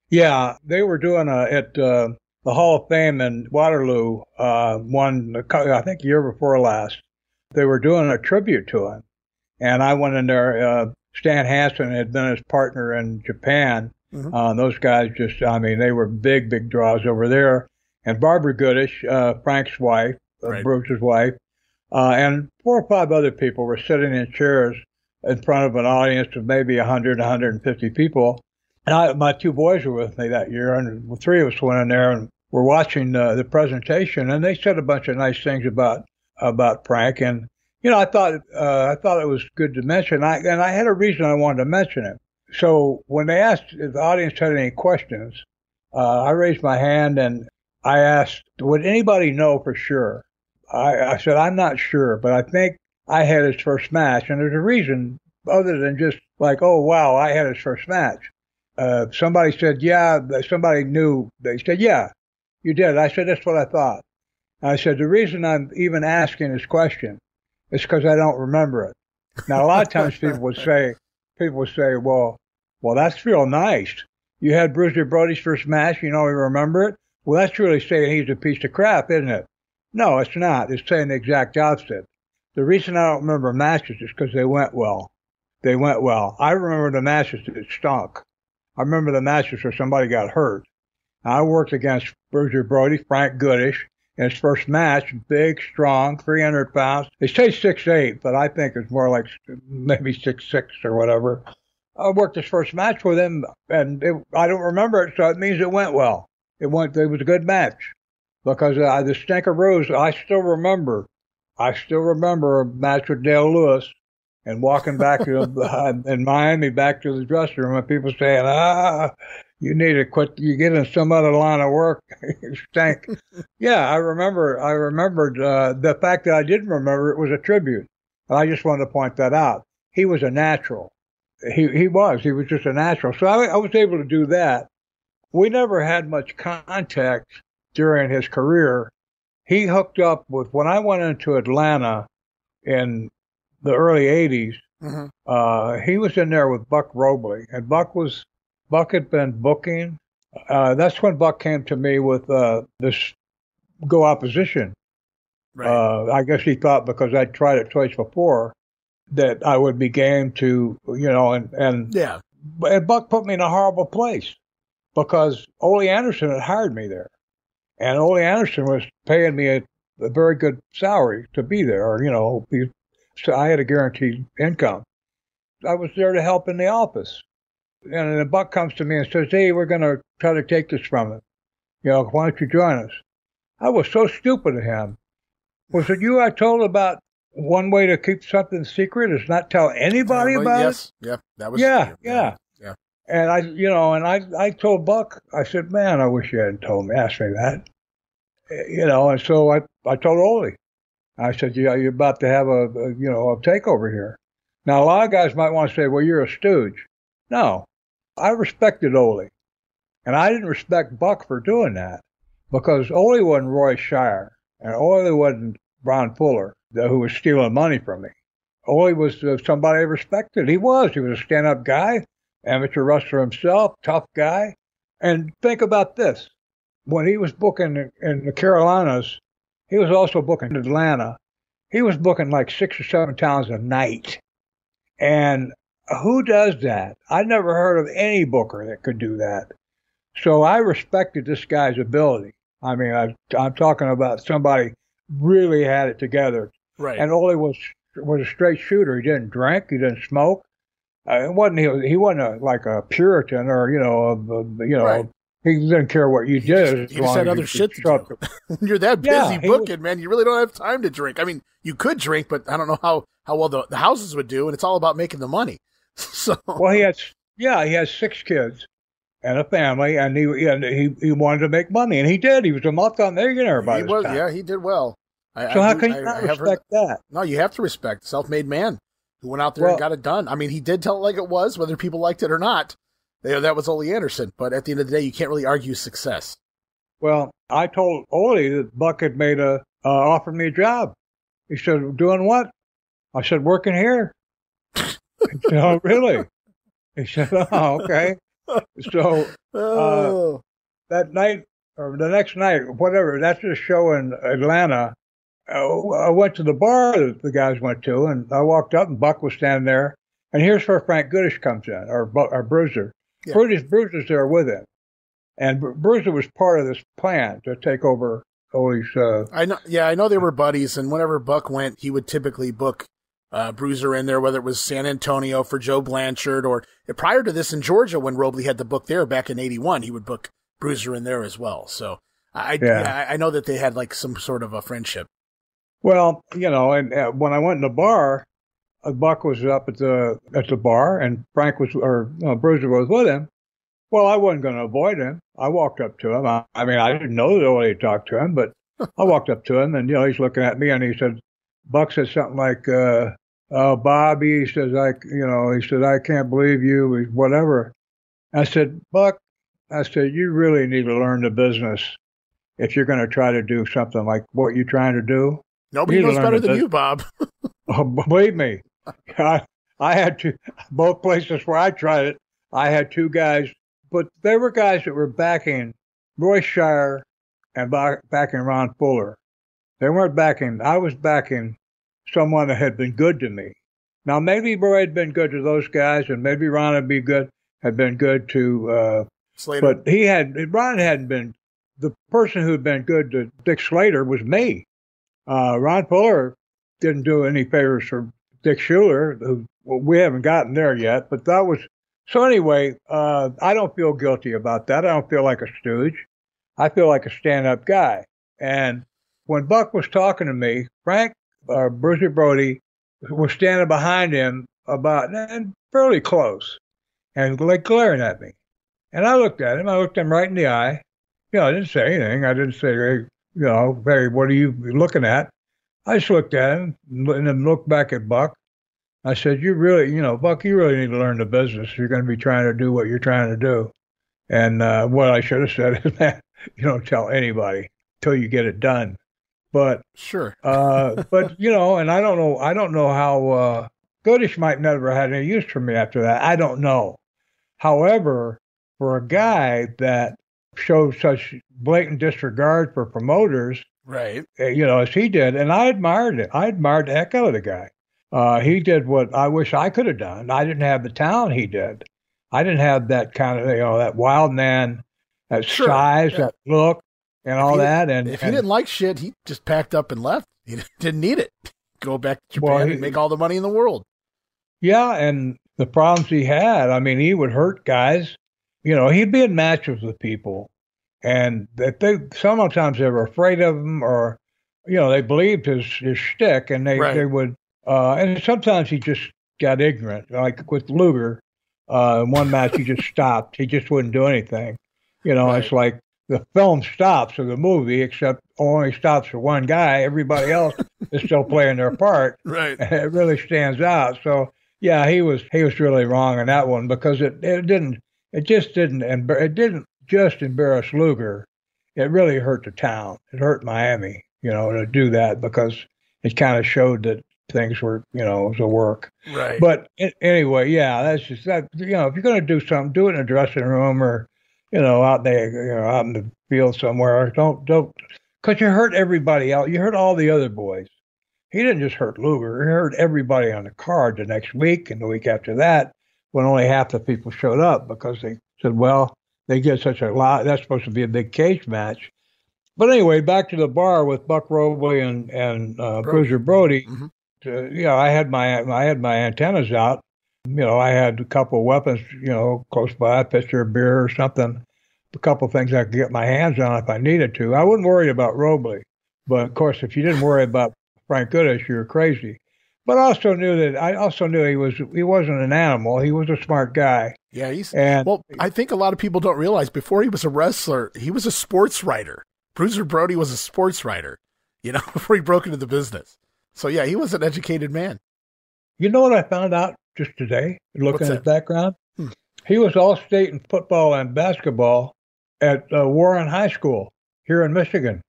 Yeah, they were doing at the Hall of Fame in Waterloo, I think a year before last. They were doing a tribute to him. And I went in there. Stan Hansen had been his partner in Japan. Mm-hmm. Those guys they were big draws over there. And Barbara Goodish, Frank's wife, right. Bruce's wife, and 4 or 5 other people were sitting in chairs in front of an audience of maybe 100, 150 people. And my 2 boys were with me that year, and 3 of us went in there and were watching the presentation, and they said a bunch of nice things about Frank. And you know, I thought it was good to mention. And I had a reason I wanted to mention it. So when they asked if the audience had any questions, I raised my hand and I asked, would anybody know for sure? I said, I'm not sure, but I think I had his first match. And there's a reason other than just like, oh, wow, I had his first match. Somebody said, yeah, somebody knew. They said, yeah, you did. I said, that's what I thought. And I said, the reason I'm even asking this question is because I don't remember it. Now, a lot of times people would say, well, that's real nice. You had Bruiser Brody's first match, you remember it? Well, that's really saying he's a piece of crap, isn't it? No, it's not. It's saying the exact opposite. The reason I don't remember matches is because they went well. They went well. I remember the matches that stunk. I remember the matches where somebody got hurt. I worked against Bruiser Brody, Frank Goodish, in his first match, big, strong, 300 pounds. They say 6'8", but I think it's more like maybe 6'6" or whatever. I worked his first match with him, and I don't remember it, so it means it went well. It was a good match. Because the Stinkeroos, I still remember a match with Dale Lewis and walking back in Miami back to the dressing room and people saying, you need to quit, you get in some other line of work, you stink. Yeah, I remembered the fact that I didn't remember it was a tribute. And I just wanted to point that out. He was a natural. He was just a natural. So I was able to do that. We never had much contact during his career. He hooked up with, when I went into Atlanta in the early 80s, he was in there with Buck Robley. And Buck had been booking. That's when Buck came to me with this Go Opposition. Right. I guess he thought because I'd tried it twice before that I would be game to, and Buck put me in a horrible place because Ole Anderson had hired me there. And Ole Anderson was paying me a very good salary to be there, so I had a guaranteed income. I was there to help in the office. And then Buck comes to me and says, hey, we're going to try to take this from him. Why don't you join us? I was so stupid to him. Was it you I told about one way to keep something secret is not tell anybody about it? Yeah, that was. Yeah. And I told Buck, I said, man, I wish you hadn't asked me that. And so I told Ole. I said, you're about to have a takeover here. Now, a lot of guys might want to say, well, you're a stooge. No, I respected Ole. And I didn't respect Buck for doing that because Ole wasn't Roy Shire and Ole wasn't Ron Fuller, who was stealing money from me. Ole was somebody I respected. He was a stand-up guy, amateur wrestler himself, tough guy. And think about this. When he was booking in the Carolinas, he was also booking in Atlanta. He was booking like 6 or 7 towns a night. And who does that? I never heard of any booker that could do that. So I respected this guy's ability. I mean, I'm talking about somebody really had it together. Right. And Ole was a straight shooter. He didn't drink. He didn't smoke. He wasn't like a Puritan or, right. He didn't care what you did. He just had other shit to do. When you're that busy booking, man, you really don't have time to drink. I mean, you could drink, but I don't know how well the houses would do, and it's all about making the money. So well, he had 6 kids and a family, and he wanted to make money, and he did. He was a multi-millionaire by this time. Yeah, he did well. So how can you not respect that? No, you have to respect the self-made man who went out there and got it done. I mean, he did tell it like it was, whether people liked it or not. That was Ole Anderson, but at the end of the day, you can't really argue success. Well, I told Ole that Buck had offered me a job. He said, doing what? I said, working here. He said, oh, really? He said, oh, okay. So that night, or the next night, whatever, that's a show in Atlanta. I went to the bar that the guys went to, and I walked up, and Buck was standing there. And here's where Frank Goodish comes in, or Bruiser. Yeah. Bruiser's there with him. And Bruiser was part of this plan to take over Ole's... I know they were buddies, and whenever Buck went, he would typically book Bruiser in there, whether it was San Antonio for Joe Blanchard, or prior to this in Georgia, when Robley had the book there back in 81, he would book Bruiser in there as well. So I know that they had like some sort of a friendship. Well, and when I went in the bar, Buck was up at the bar, and Bruiser was with him. Well, I wasn't going to avoid him. I walked up to him. I mean, I didn't know that Ole had talked to him, but I walked up to him, and he's looking at me, and he said, Buck said something like, "Oh, Bobby," he says, I can't believe you, whatever. I said, Buck, you really need to learn the business if you're going to try to do something like what you're trying to do. Nobody knows better than you, Bob. Oh, believe me, I had both places where I tried it. I had 2 guys, but they were guys that were backing Roy Shire and backing Ron Fuller. They weren't backing. I was backing someone that had been good to me. Now maybe Roy had been good to those guys, and maybe Ron had been good to Slater. But Ron hadn't been. The person who had been good to Dick Slater was me. Ron Fuller didn't do any favors for Dick Schuler, who we haven't gotten there yet, but that was, so anyway, I don't feel guilty about that. I don't feel like a stooge. I feel like a stand-up guy. And when Buck was talking to me, Frank, Bruiser Brody, was standing behind him and fairly close, and like glaring at me. And I looked at him. I looked him right in the eye. I didn't say anything. I didn't say, hey, what are you looking at? I just looked at him and then looked back at Buck. I said, you really, Buck, you really need to learn the business. You're going to be trying to do what you're trying to do. And what I should have said is, man, you don't tell anybody till you get it done. But sure. But and I don't know how Goodish might never had any use for me after that. I don't know. However, for a guy that showed such blatant disregard for promoters, right? As he did, and I admired it. I admired the heck out of the guy. He did what I wish I could have done. I didn't have the talent he did. I didn't have that kind of, that wild man, that size, that look, and all that. And if he didn't like shit, he just packed up and left. He didn't need it. Go back to Japan and make all the money in the world. Yeah, and the problems he had, I mean, he would hurt guys. He'd be in matches with people, and sometimes they were afraid of him, or, they believed his shtick, and they would, and sometimes he just got ignorant, like with Luger. In one match, he just stopped. He just wouldn't do anything. It's like the film stops, or the movie, except only stops for one guy. Everybody else is still playing their part. Right. And it really stands out. So, yeah, he was really wrong on that one, because it didn't just embarrass Luger. It really hurt the town. It hurt Miami, to do that, because it kind of showed that things were, it was a work. Right. But anyway, yeah, that's just that. If you're going to do something, do it in a dressing room, or, out there, out in the field somewhere. Don't, because you hurt everybody else. You hurt all the other boys. He didn't just hurt Luger. He hurt everybody on the card the next week and the week after that, when only half the people showed up, because they said, well, they get such a lot. That's supposed to be a big cage match. But anyway, back to the bar with Buck Robley and Bruiser Brody. Mm-hmm. I had my antennas out. I had a couple of weapons, close by, a pitcher of beer or something, a couple of things I could get my hands on if I needed to. I wasn't worried about Robley, but of course, if you didn't worry about Frank Goodish, you were crazy. But I also knew he wasn't an animal. He was a smart guy. Yeah, I think a lot of people don't realize, before he was a wrestler, he was a sports writer. Bruiser Brody was a sports writer, before he broke into the business. So yeah, he was an educated man. You know what I found out just today, looking at his background? He was all-state in football and basketball at Warren High School here in Michigan.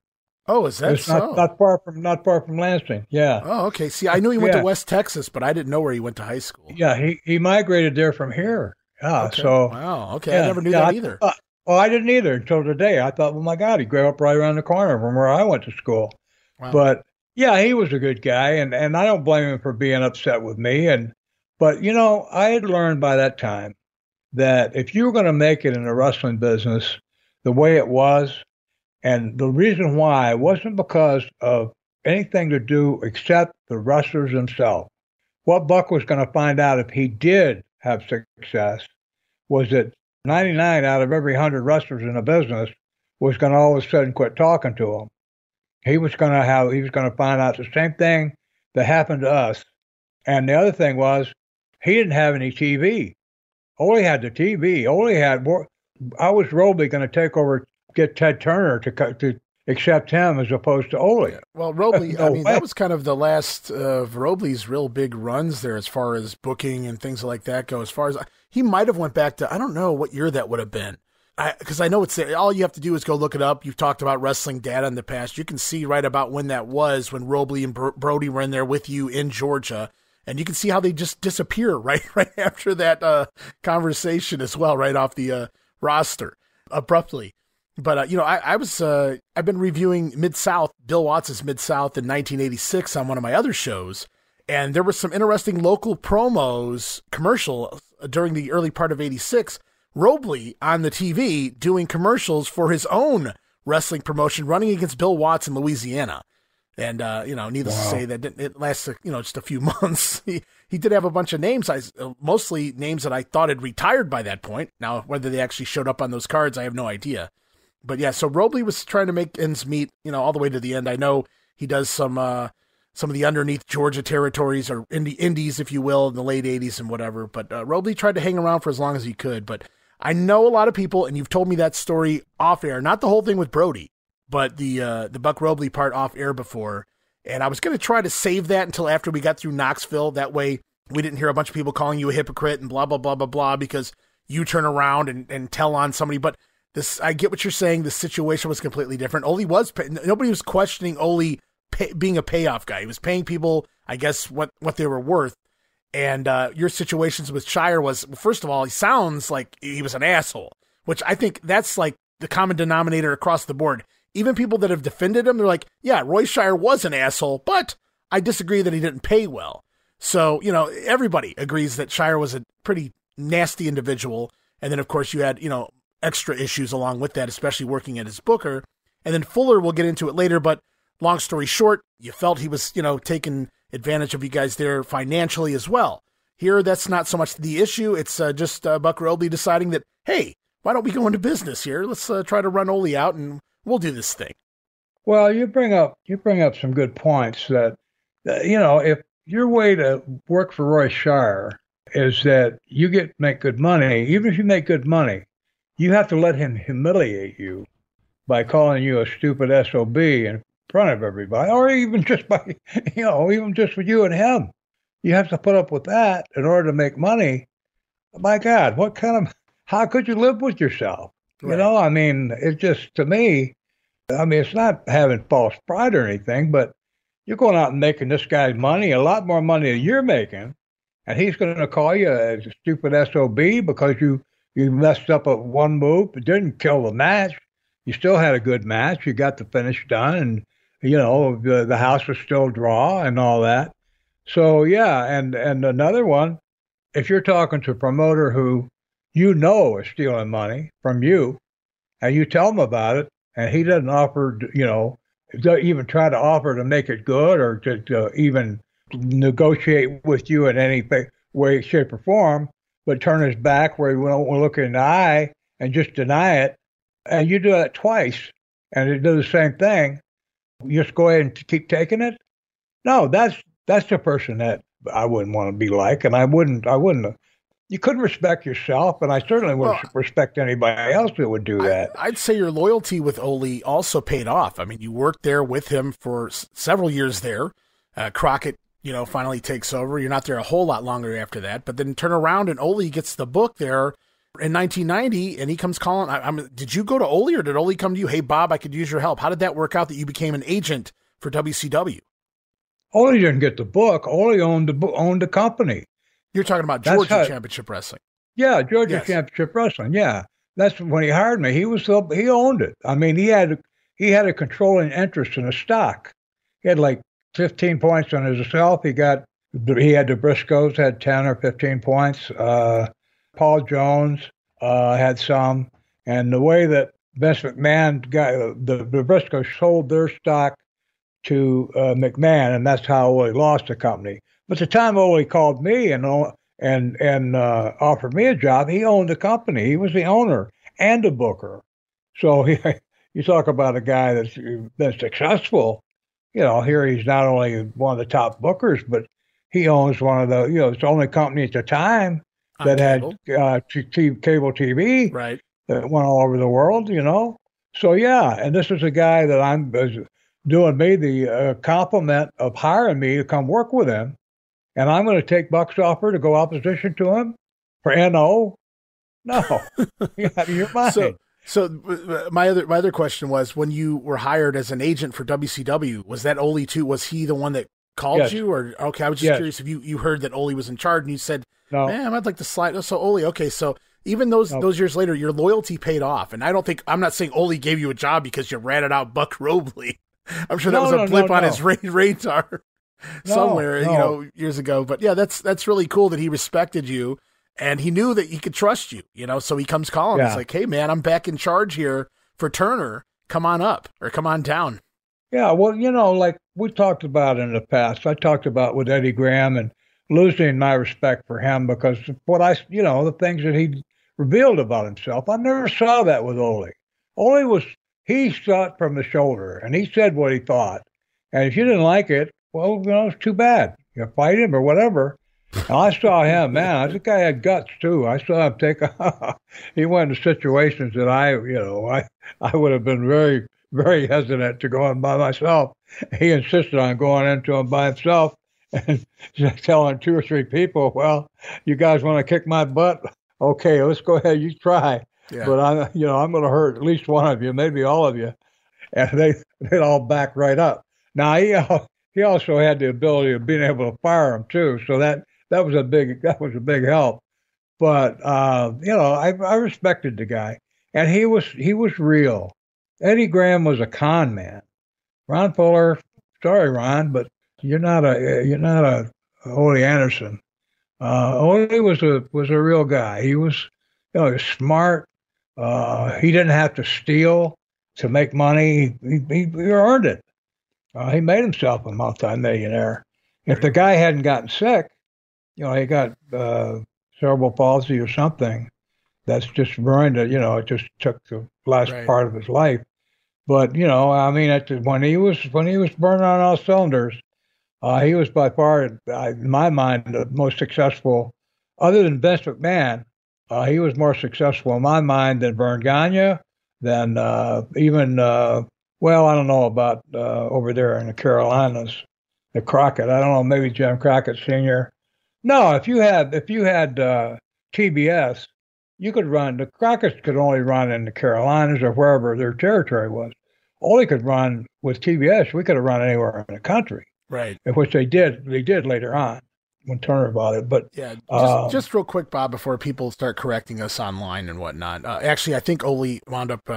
Oh, is that so? Not far from Lansing. Yeah. Oh, okay. See, I knew he went to West Texas, but I didn't know where he went to high school. Yeah, he migrated there from here. Yeah. Okay. So. Wow. Okay, yeah, I never knew that either. I didn't either until today. I thought, well, my God, he grew up right around the corner from where I went to school. Wow. But yeah, he was a good guy, and I don't blame him for being upset with me. But I had learned by that time that if you were going to make it in the wrestling business the way it was, and the reason why wasn't because of anything to do except the wrestlers themselves. What Buck was going to find out if he did have success was that 99 out of every 100 wrestlers in the business was going to all of a sudden quit talking to him. He was going to find out the same thing that happened to us. And the other thing was, he didn't have any TV. Ole had the TV. I was Robley going to take over, get Ted Turner to accept him as opposed to Ole. Yeah. Well, Robley, that was kind of the last of Robley's real big runs there, as far as booking and things like that go. As far as he might have went back to, I don't know what year that would have been. Because I know it's there. All you have to do is go look it up. You've talked about wrestling data in the past. You can see right about when that was, when Robley and Brody were in there with you in Georgia. And you can see how they just disappear right after that conversation as well, right off the roster abruptly. But, I've been reviewing Mid-South, Bill Watts' Mid-South in 1986 on one of my other shows. And there were some interesting local promos, commercials during the early part of 86. Robley on the TV doing commercials for his own wrestling promotion, running against Bill Watts in Louisiana. And, needless to say that it lasted, just a few months. He did have a bunch of names, mostly names that I thought had retired by that point. Now, whether they actually showed up on those cards, I have no idea. But yeah, so Robley was trying to make ends meet, all the way to the end. I know he does some of the underneath Georgia territories, or indies, if you will, in the late 80s and whatever. But Robley tried to hang around for as long as he could. But I know a lot of people, and you've told me that story off air, not the whole thing with Brody, but the Buck Robley part off air before. And I was going to try to save that until after we got through Knoxville. That way we didn't hear a bunch of people calling you a hypocrite and blah, blah, blah, blah, blah, because you turn around and tell on somebody. But I get what you're saying. The situation was completely different. Nobody was questioning Ole being a payoff guy. He was paying people, I guess, what they were worth. And your situations with Shire was, first of all, he sounds like he was an asshole, which I think that's like the common denominator across the board. Even people that have defended him, they're like, yeah, Roy Shire was an asshole, but I disagree that he didn't pay well. So, everybody agrees that Shire was a pretty nasty individual. And then, of course, you had, extra issues along with that, especially working at his booker. And then Fuller, we'll get into it later, but long story short, you felt he was, taking advantage of you guys there financially as well. Here, that's not so much the issue. It's just Buck Robley deciding that, hey, why don't we go into business here? Let's try to run Ole out and we'll do this thing. Well, you bring up some good points that, if your way to work for Roy Shire is that you make good money, even if you make good money, you have to let him humiliate you by calling you a stupid SOB in front of everybody, or even just by, even just with you and him. You have to put up with that in order to make money. My God, how could you live with yourself? Right. It's just, to me, it's not having false pride or anything, but you're going out and making this guy's money, a lot more money than you're making, and he's going to call you a stupid SOB because you messed up at one move. It didn't kill the match. You still had a good match. You got the finish done, and, the house was still draw and all that. So, yeah, and another one, if you're talking to a promoter who is stealing money from you, and you tell him about it, and he doesn't offer, even try to offer to make it good or to even negotiate with you in any way, shape, or form, but turn his back where he won't look in the eye and just deny it, and you do that twice, and they do the same thing, you just go ahead and keep taking it? No, that's the person that I wouldn't want to be like, and I wouldn't. You couldn't respect yourself, and I certainly wouldn't respect anybody else that would do that. I'd say your loyalty with Ole also paid off. I mean, you worked there with him for several years there. Crockett, finally takes over. You're not there a whole lot longer after that, but then turn around and Ole gets the book there in 1990, and he comes calling. Did you go to Ole, or did Ole come to you? Hey, Bob, I could use your help. How did that work out that you became an agent for WCW? Ole didn't get the book. Ole owned the company. You're talking about Georgia Championship Wrestling. Yeah, Georgia Championship Wrestling. Yeah, that's when he hired me. He owned it. I mean, he had a controlling interest in the stock. He had like 15 points on himself. He had the Briscos had 10 or 15 points. Paul Jones had some, and the way that Vince McMahon got the Briscos sold their stock to McMahon, and that's how Ole lost the company. But the time Ole called me and offered me a job, he owned the company. He was the owner and the booker. So you talk about a guy that's been successful. Here he's not only one of the top bookers, but he owns one of the, it's the only company at the time that had cable TV, right, that went all over the world. So yeah, and this is a guy that I'm doing me the compliment of hiring me to come work with him. And I'm going to take Buck's offer to go opposition to him for NO? No, you're mine. So my other question was, when you were hired as an agent for WCW, was that Ole too? Was he the one that called you? Or okay, I was just curious if you heard that Ole was in charge and you said, no, man, I'd like to slide. So Ole, okay, so even those years later, your loyalty paid off. And I'm not saying Ole gave you a job because you ratted out Buck Robley. I'm sure that was a blip on his radar. Somewhere, years ago. But yeah, that's really cool that he respected you and he knew that he could trust you, so he comes calling. It's like, hey man, I'm back in charge here for Turner. Come on up or come on down. Yeah. Well, like we talked about in the past, I talked about with Eddie Graham and losing my respect for him because the things that he revealed about himself, I never saw that with Ole. He saw it from the shoulder and he said what he thought. And if you didn't like it, well, it's too bad. You fight him or whatever. And I saw him, man. This guy had guts too. I saw him he went into situations that I would have been very, very hesitant to go in by myself. He insisted on going into them by himself and telling 2 or 3 people, well, you guys want to kick my butt? Okay, let's go ahead. You try. Yeah. But I'm going to hurt at least one of you, maybe all of you. And they'd all back right up. Now he also had the ability of being able to fire them too, so that was a big help. But I respected the guy, and he was real. Eddie Graham was a con man. Ron Fuller, sorry Ron, but you're not a Ole Anderson. Ole was a real guy. He was he was smart. He didn't have to steal to make money. He earned it. He made himself a multimillionaire. If the guy hadn't gotten sick, he got cerebral palsy or something. That's just ruined it. It just took the last part of his life. But when he was burning on all cylinders, he was by far, in my mind, the most successful. Other than Vince McMahon, he was more successful in my mind than Vern Gagne, than even. I don't know about over there in the Carolinas, the Crockett. I don't know, maybe Jim Crockett Sr. No, if you had TBS, you could run. The Crockett's could only run in the Carolinas or wherever their territory was. Ole could run with TBS. We could have run anywhere in the country, right? Which they did. They did later on when Turner bought it. But yeah, just real quick, Bob, before people start correcting us online and whatnot. Actually, I think Ole wound up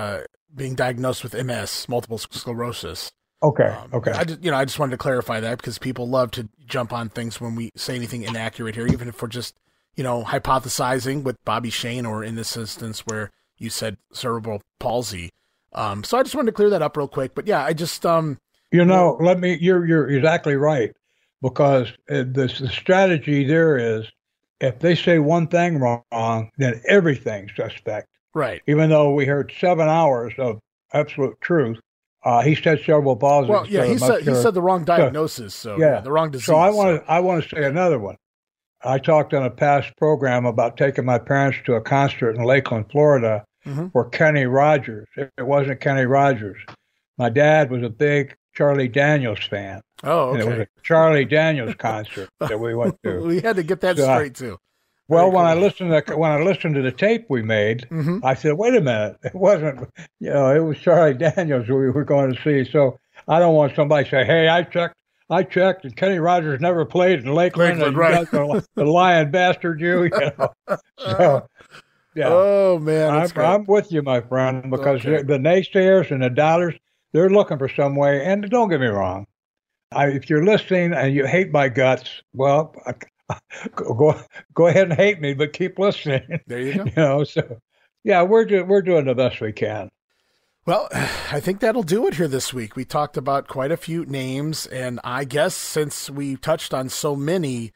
being diagnosed with MS, multiple sclerosis. Okay. I just wanted to clarify that because people love to jump on things when we say anything inaccurate here, even if we're just, hypothesizing with Bobby Shane, or in this instance where you said cerebral palsy. So I just wanted to clear that up real quick. But yeah, I just, you're exactly right, because the strategy there is, if they say one thing wrong, then everything's suspect. Right. Even though we heard 7 hours of absolute truth, he said cerebral palsy. Well, yeah, he said the wrong diagnosis, the wrong disease. So I want to say another one. I talked on a past program about taking my parents to a concert in Lakeland, Florida, for Kenny Rogers. It wasn't Kenny Rogers. My dad was a big Charlie Daniels fan. Oh, okay. And it was a Charlie Daniels concert that we went to. We had to get that straight too. Well, when I listened to the tape we made, I said, "Wait a minute! It wasn't, it was Charlie Daniels we were going to see." So I don't want somebody to say, "Hey, I checked, and Kenny Rogers never played in Lakeland, and right? The lying bastard, you." So, yeah. Oh man, I'm with you, my friend, because the naysayers and the doubters, they're looking for some way. And don't get me wrong, if you're listening and you hate my guts, well. Go ahead and hate me, but keep listening. There you go. So yeah, we're doing the best we can. Well, I think that'll do it here this week. We talked about quite a few names, and I guess since we touched on so many,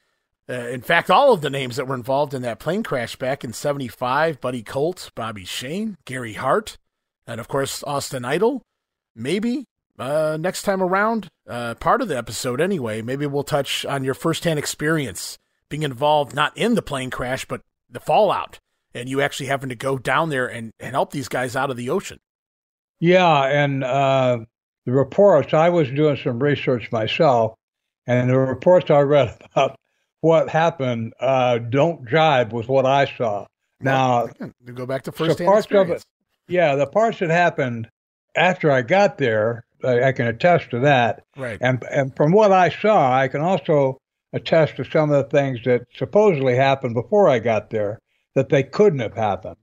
in fact, all of the names that were involved in that plane crash back in '75, Buddy Colt, Bobby Shane, Gary Hart, and of course Austin Idol, maybe next time around, part of the episode anyway, maybe we'll touch on your firsthand experience being involved, not in the plane crash, but the fallout, and you actually having to go down there and help these guys out of the ocean. Yeah, and the reports, I was doing some research myself, and the reports I read about what happened don't jive with what I saw. Now, to go back to firsthand experience. The parts that happened after I got there, I can attest to that. Right. And from what I saw, I can also attest to some of the things that supposedly happened before I got there that they couldn't have happened.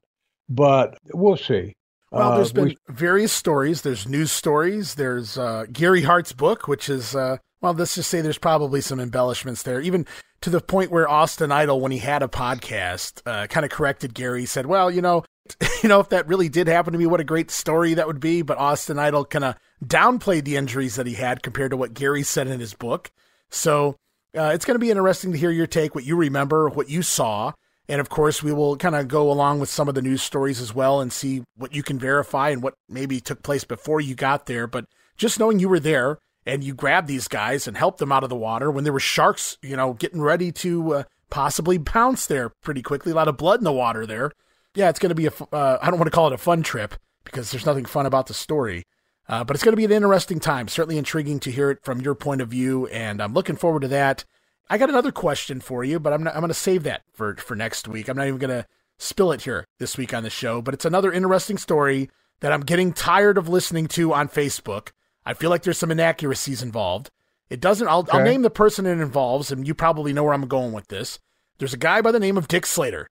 But we'll see. Well, there's been various stories. There's news stories. There's Gary Hart's book, which is, let's just say there's probably some embellishments there, even to the point where Austin Idol, when he had a podcast, kind of corrected Gary, said, well, if that really did happen to me, what a great story that would be. But Austin Idol kind of downplayed the injuries that he had compared to what Gary said in his book. So it's going to be interesting to hear your take, what you remember, what you saw. And of course, we will kind of go along with some of the news stories as well and see what you can verify and what maybe took place before you got there. But just knowing you were there and you grabbed these guys and helped them out of the water when there were sharks, getting ready to possibly pounce there pretty quickly, a lot of blood in the water there. Yeah, it's going to be I don't want to call it a fun trip because there's nothing fun about the story. But it's going to be an interesting time, certainly intriguing to hear it from your point of view, and I'm looking forward to that. I got another question for you, but I'm going to save that for next week. I'm not even going to spill it here this week on the show, but it's another interesting story that I'm getting tired of listening to on Facebook. I feel like there's some inaccuracies involved. It doesn't, I'll name the person it involves, and you probably know where I'm going with this. There's a guy by the name of Dick Slater,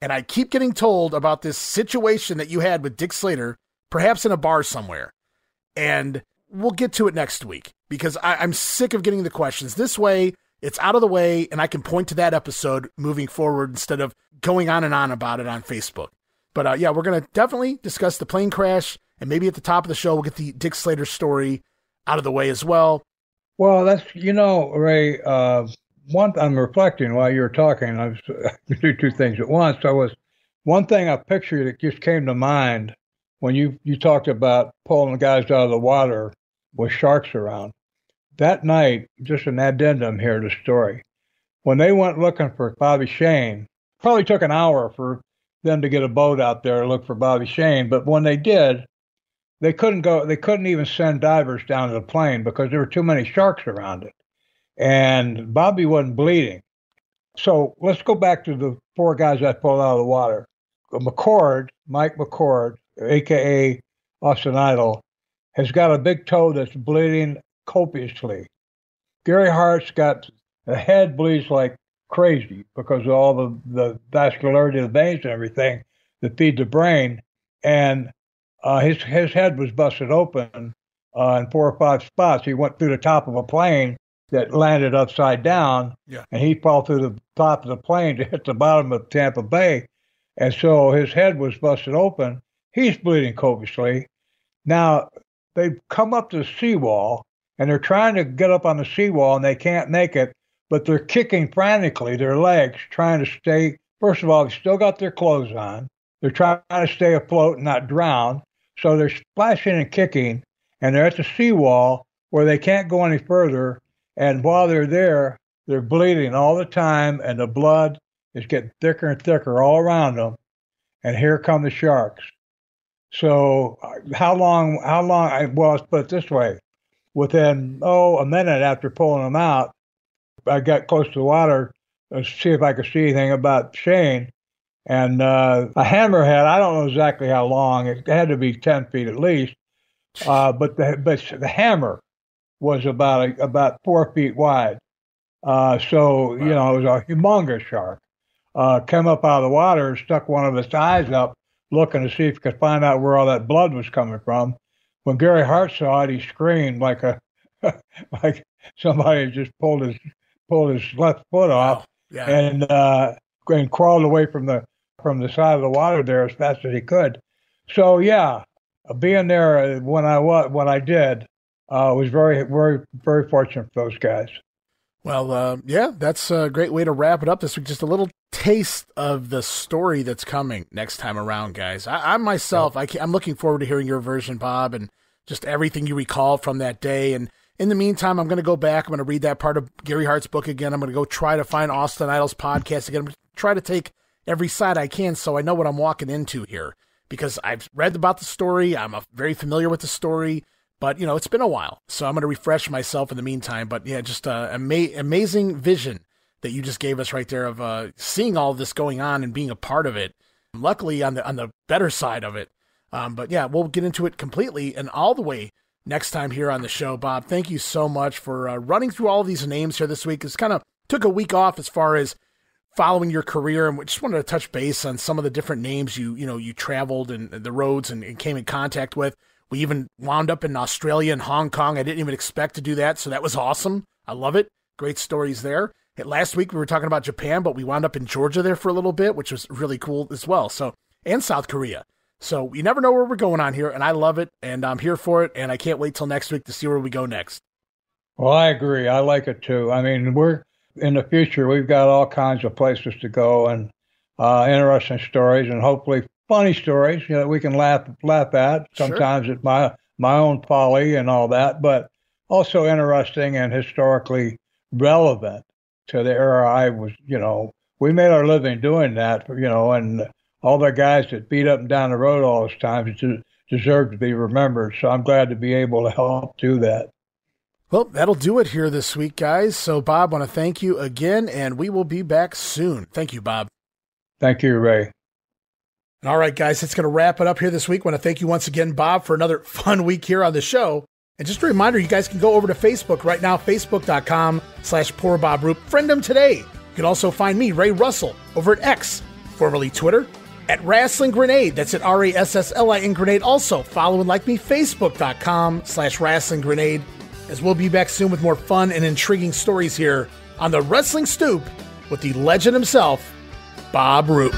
and I keep getting told about this situation that you had with Dick Slater, perhaps in a bar somewhere. And we'll get to it next week, because I'm sick of getting the questions. This way, it's out of the way, and I can point to that episode moving forward instead of going on and on about it on Facebook. But yeah, we're going to definitely discuss the plane crash, and maybe at the top of the show, we'll get the Dick Slater story out of the way as well. Well, that's, Ray, I'm reflecting while you were talking. I was do two things at once. One thing I pictured that just came to mind when you talked about pulling the guys out of the water with sharks around. That night, just an addendum here to the story. When they went looking for Bobby Shane, probably took an hour for them to get a boat out there to look for Bobby Shane. But when they did, they couldn't even send divers down to the plane because there were too many sharks around it. And Bobby wasn't bleeding. So let's go back to the four guys that pulled out of the water. Mike McCord, a.k.a. Austin Idol, has got a big toe that's bleeding copiously. Gary Hart's got the head bleeds like crazy because of all the vascularity of the veins and everything that feed the brain. And his head was busted open in 4 or 5 spots. He went through the top of a plane that landed upside down, and he fell through the top of the plane to hit the bottom of Tampa Bay. And so his head was busted open. He's bleeding copiously. Now, they've come up to the seawall, and they're trying to get up on the seawall, and they can't make it, but they're kicking frantically their legs, trying to stay. First of all, they still got their clothes on. They're trying to stay afloat and not drown. So they're splashing and kicking, and they're at the seawall where they can't go any further. And while they're there, they're bleeding all the time, and the blood is getting thicker and thicker all around them. And here come the sharks. So how long, well, let's put it this way. Within, a minute after pulling them out, I got close to the water to see if I could see anything about Shane. And a hammerhead, I don't know exactly how long. It had to be 10 feet at least. But the hammer was about 4 feet wide. So, it was a humongous shark. Came up out of the water and stuck one of its eyes up, looking to see if he could find out where all that blood was coming from. When Gary Hart saw it, he screamed like like somebody had just pulled his left foot off, and crawled away from the side of the water there as fast as he could. So being there when I did was very, very, very fortunate for those guys. Well, that's a great way to wrap it up this week. Just a little taste of the story that's coming next time around, guys. I'm looking forward to hearing your version, Bob, and just everything you recall from that day. And in the meantime, I'm going to go back. I'm going to read that part of Gary Hart's book again. I'm going to go try to find Austin Idol's podcast again. I'm going to try to take every side I can so I know what I'm walking into here, because I've read about the story. I'm very familiar with the story. But, it's been a while, so I'm going to refresh myself in the meantime. But, just an amazing vision that you just gave us right there of seeing all of this going on and being a part of it. Luckily, on the better side of it. But, we'll get into it completely and all the way next time here on the show. Bob, thank you so much for running through all of these names here this week. It's kind of took a week off as far as following your career, and we just wanted to touch base on some of the different names you traveled and the roads and came in contact with. We even wound up in Australia and Hong Kong. I didn't even expect to do that, so that was awesome. I love it. Great stories there. Last week we were talking about Japan, but we wound up in Georgia there for a little bit, which was really cool as well. So, and South Korea. So you never know where we're going on here, and I love it, and I'm here for it, and I can't wait till next week to see where we go next. Well, I agree. I like it too. I mean, we're in the future, we've got all kinds of places to go and interesting stories, and hopefully funny stories, that we can laugh at sometimes at my own folly and all that, but also interesting and historically relevant to the era I was, we made our living doing that, and all the guys that beat up and down the road all those times deserve to be remembered. So I'm glad to be able to help do that. Well, that'll do it here this week, guys. So Bob, I want to thank you again, and we will be back soon. Thank you, Bob. Thank you, Ray. All right, guys, that's going to wrap it up here this week. I want to thank you once again, Bob, for another fun week here on the show. And just a reminder, you guys can go over to Facebook right now, facebook.com/PoorBobRoop. Friend him today. You can also find me, Ray Russell, over at X, formerly Twitter, at Wrestling Grenade. That's at RASSLIN Grenade. Also, follow and like me, facebook.com/Wrestling Grenade, as we'll be back soon with more fun and intriguing stories here on the Wrestling Stoop with the legend himself, Bob Roop.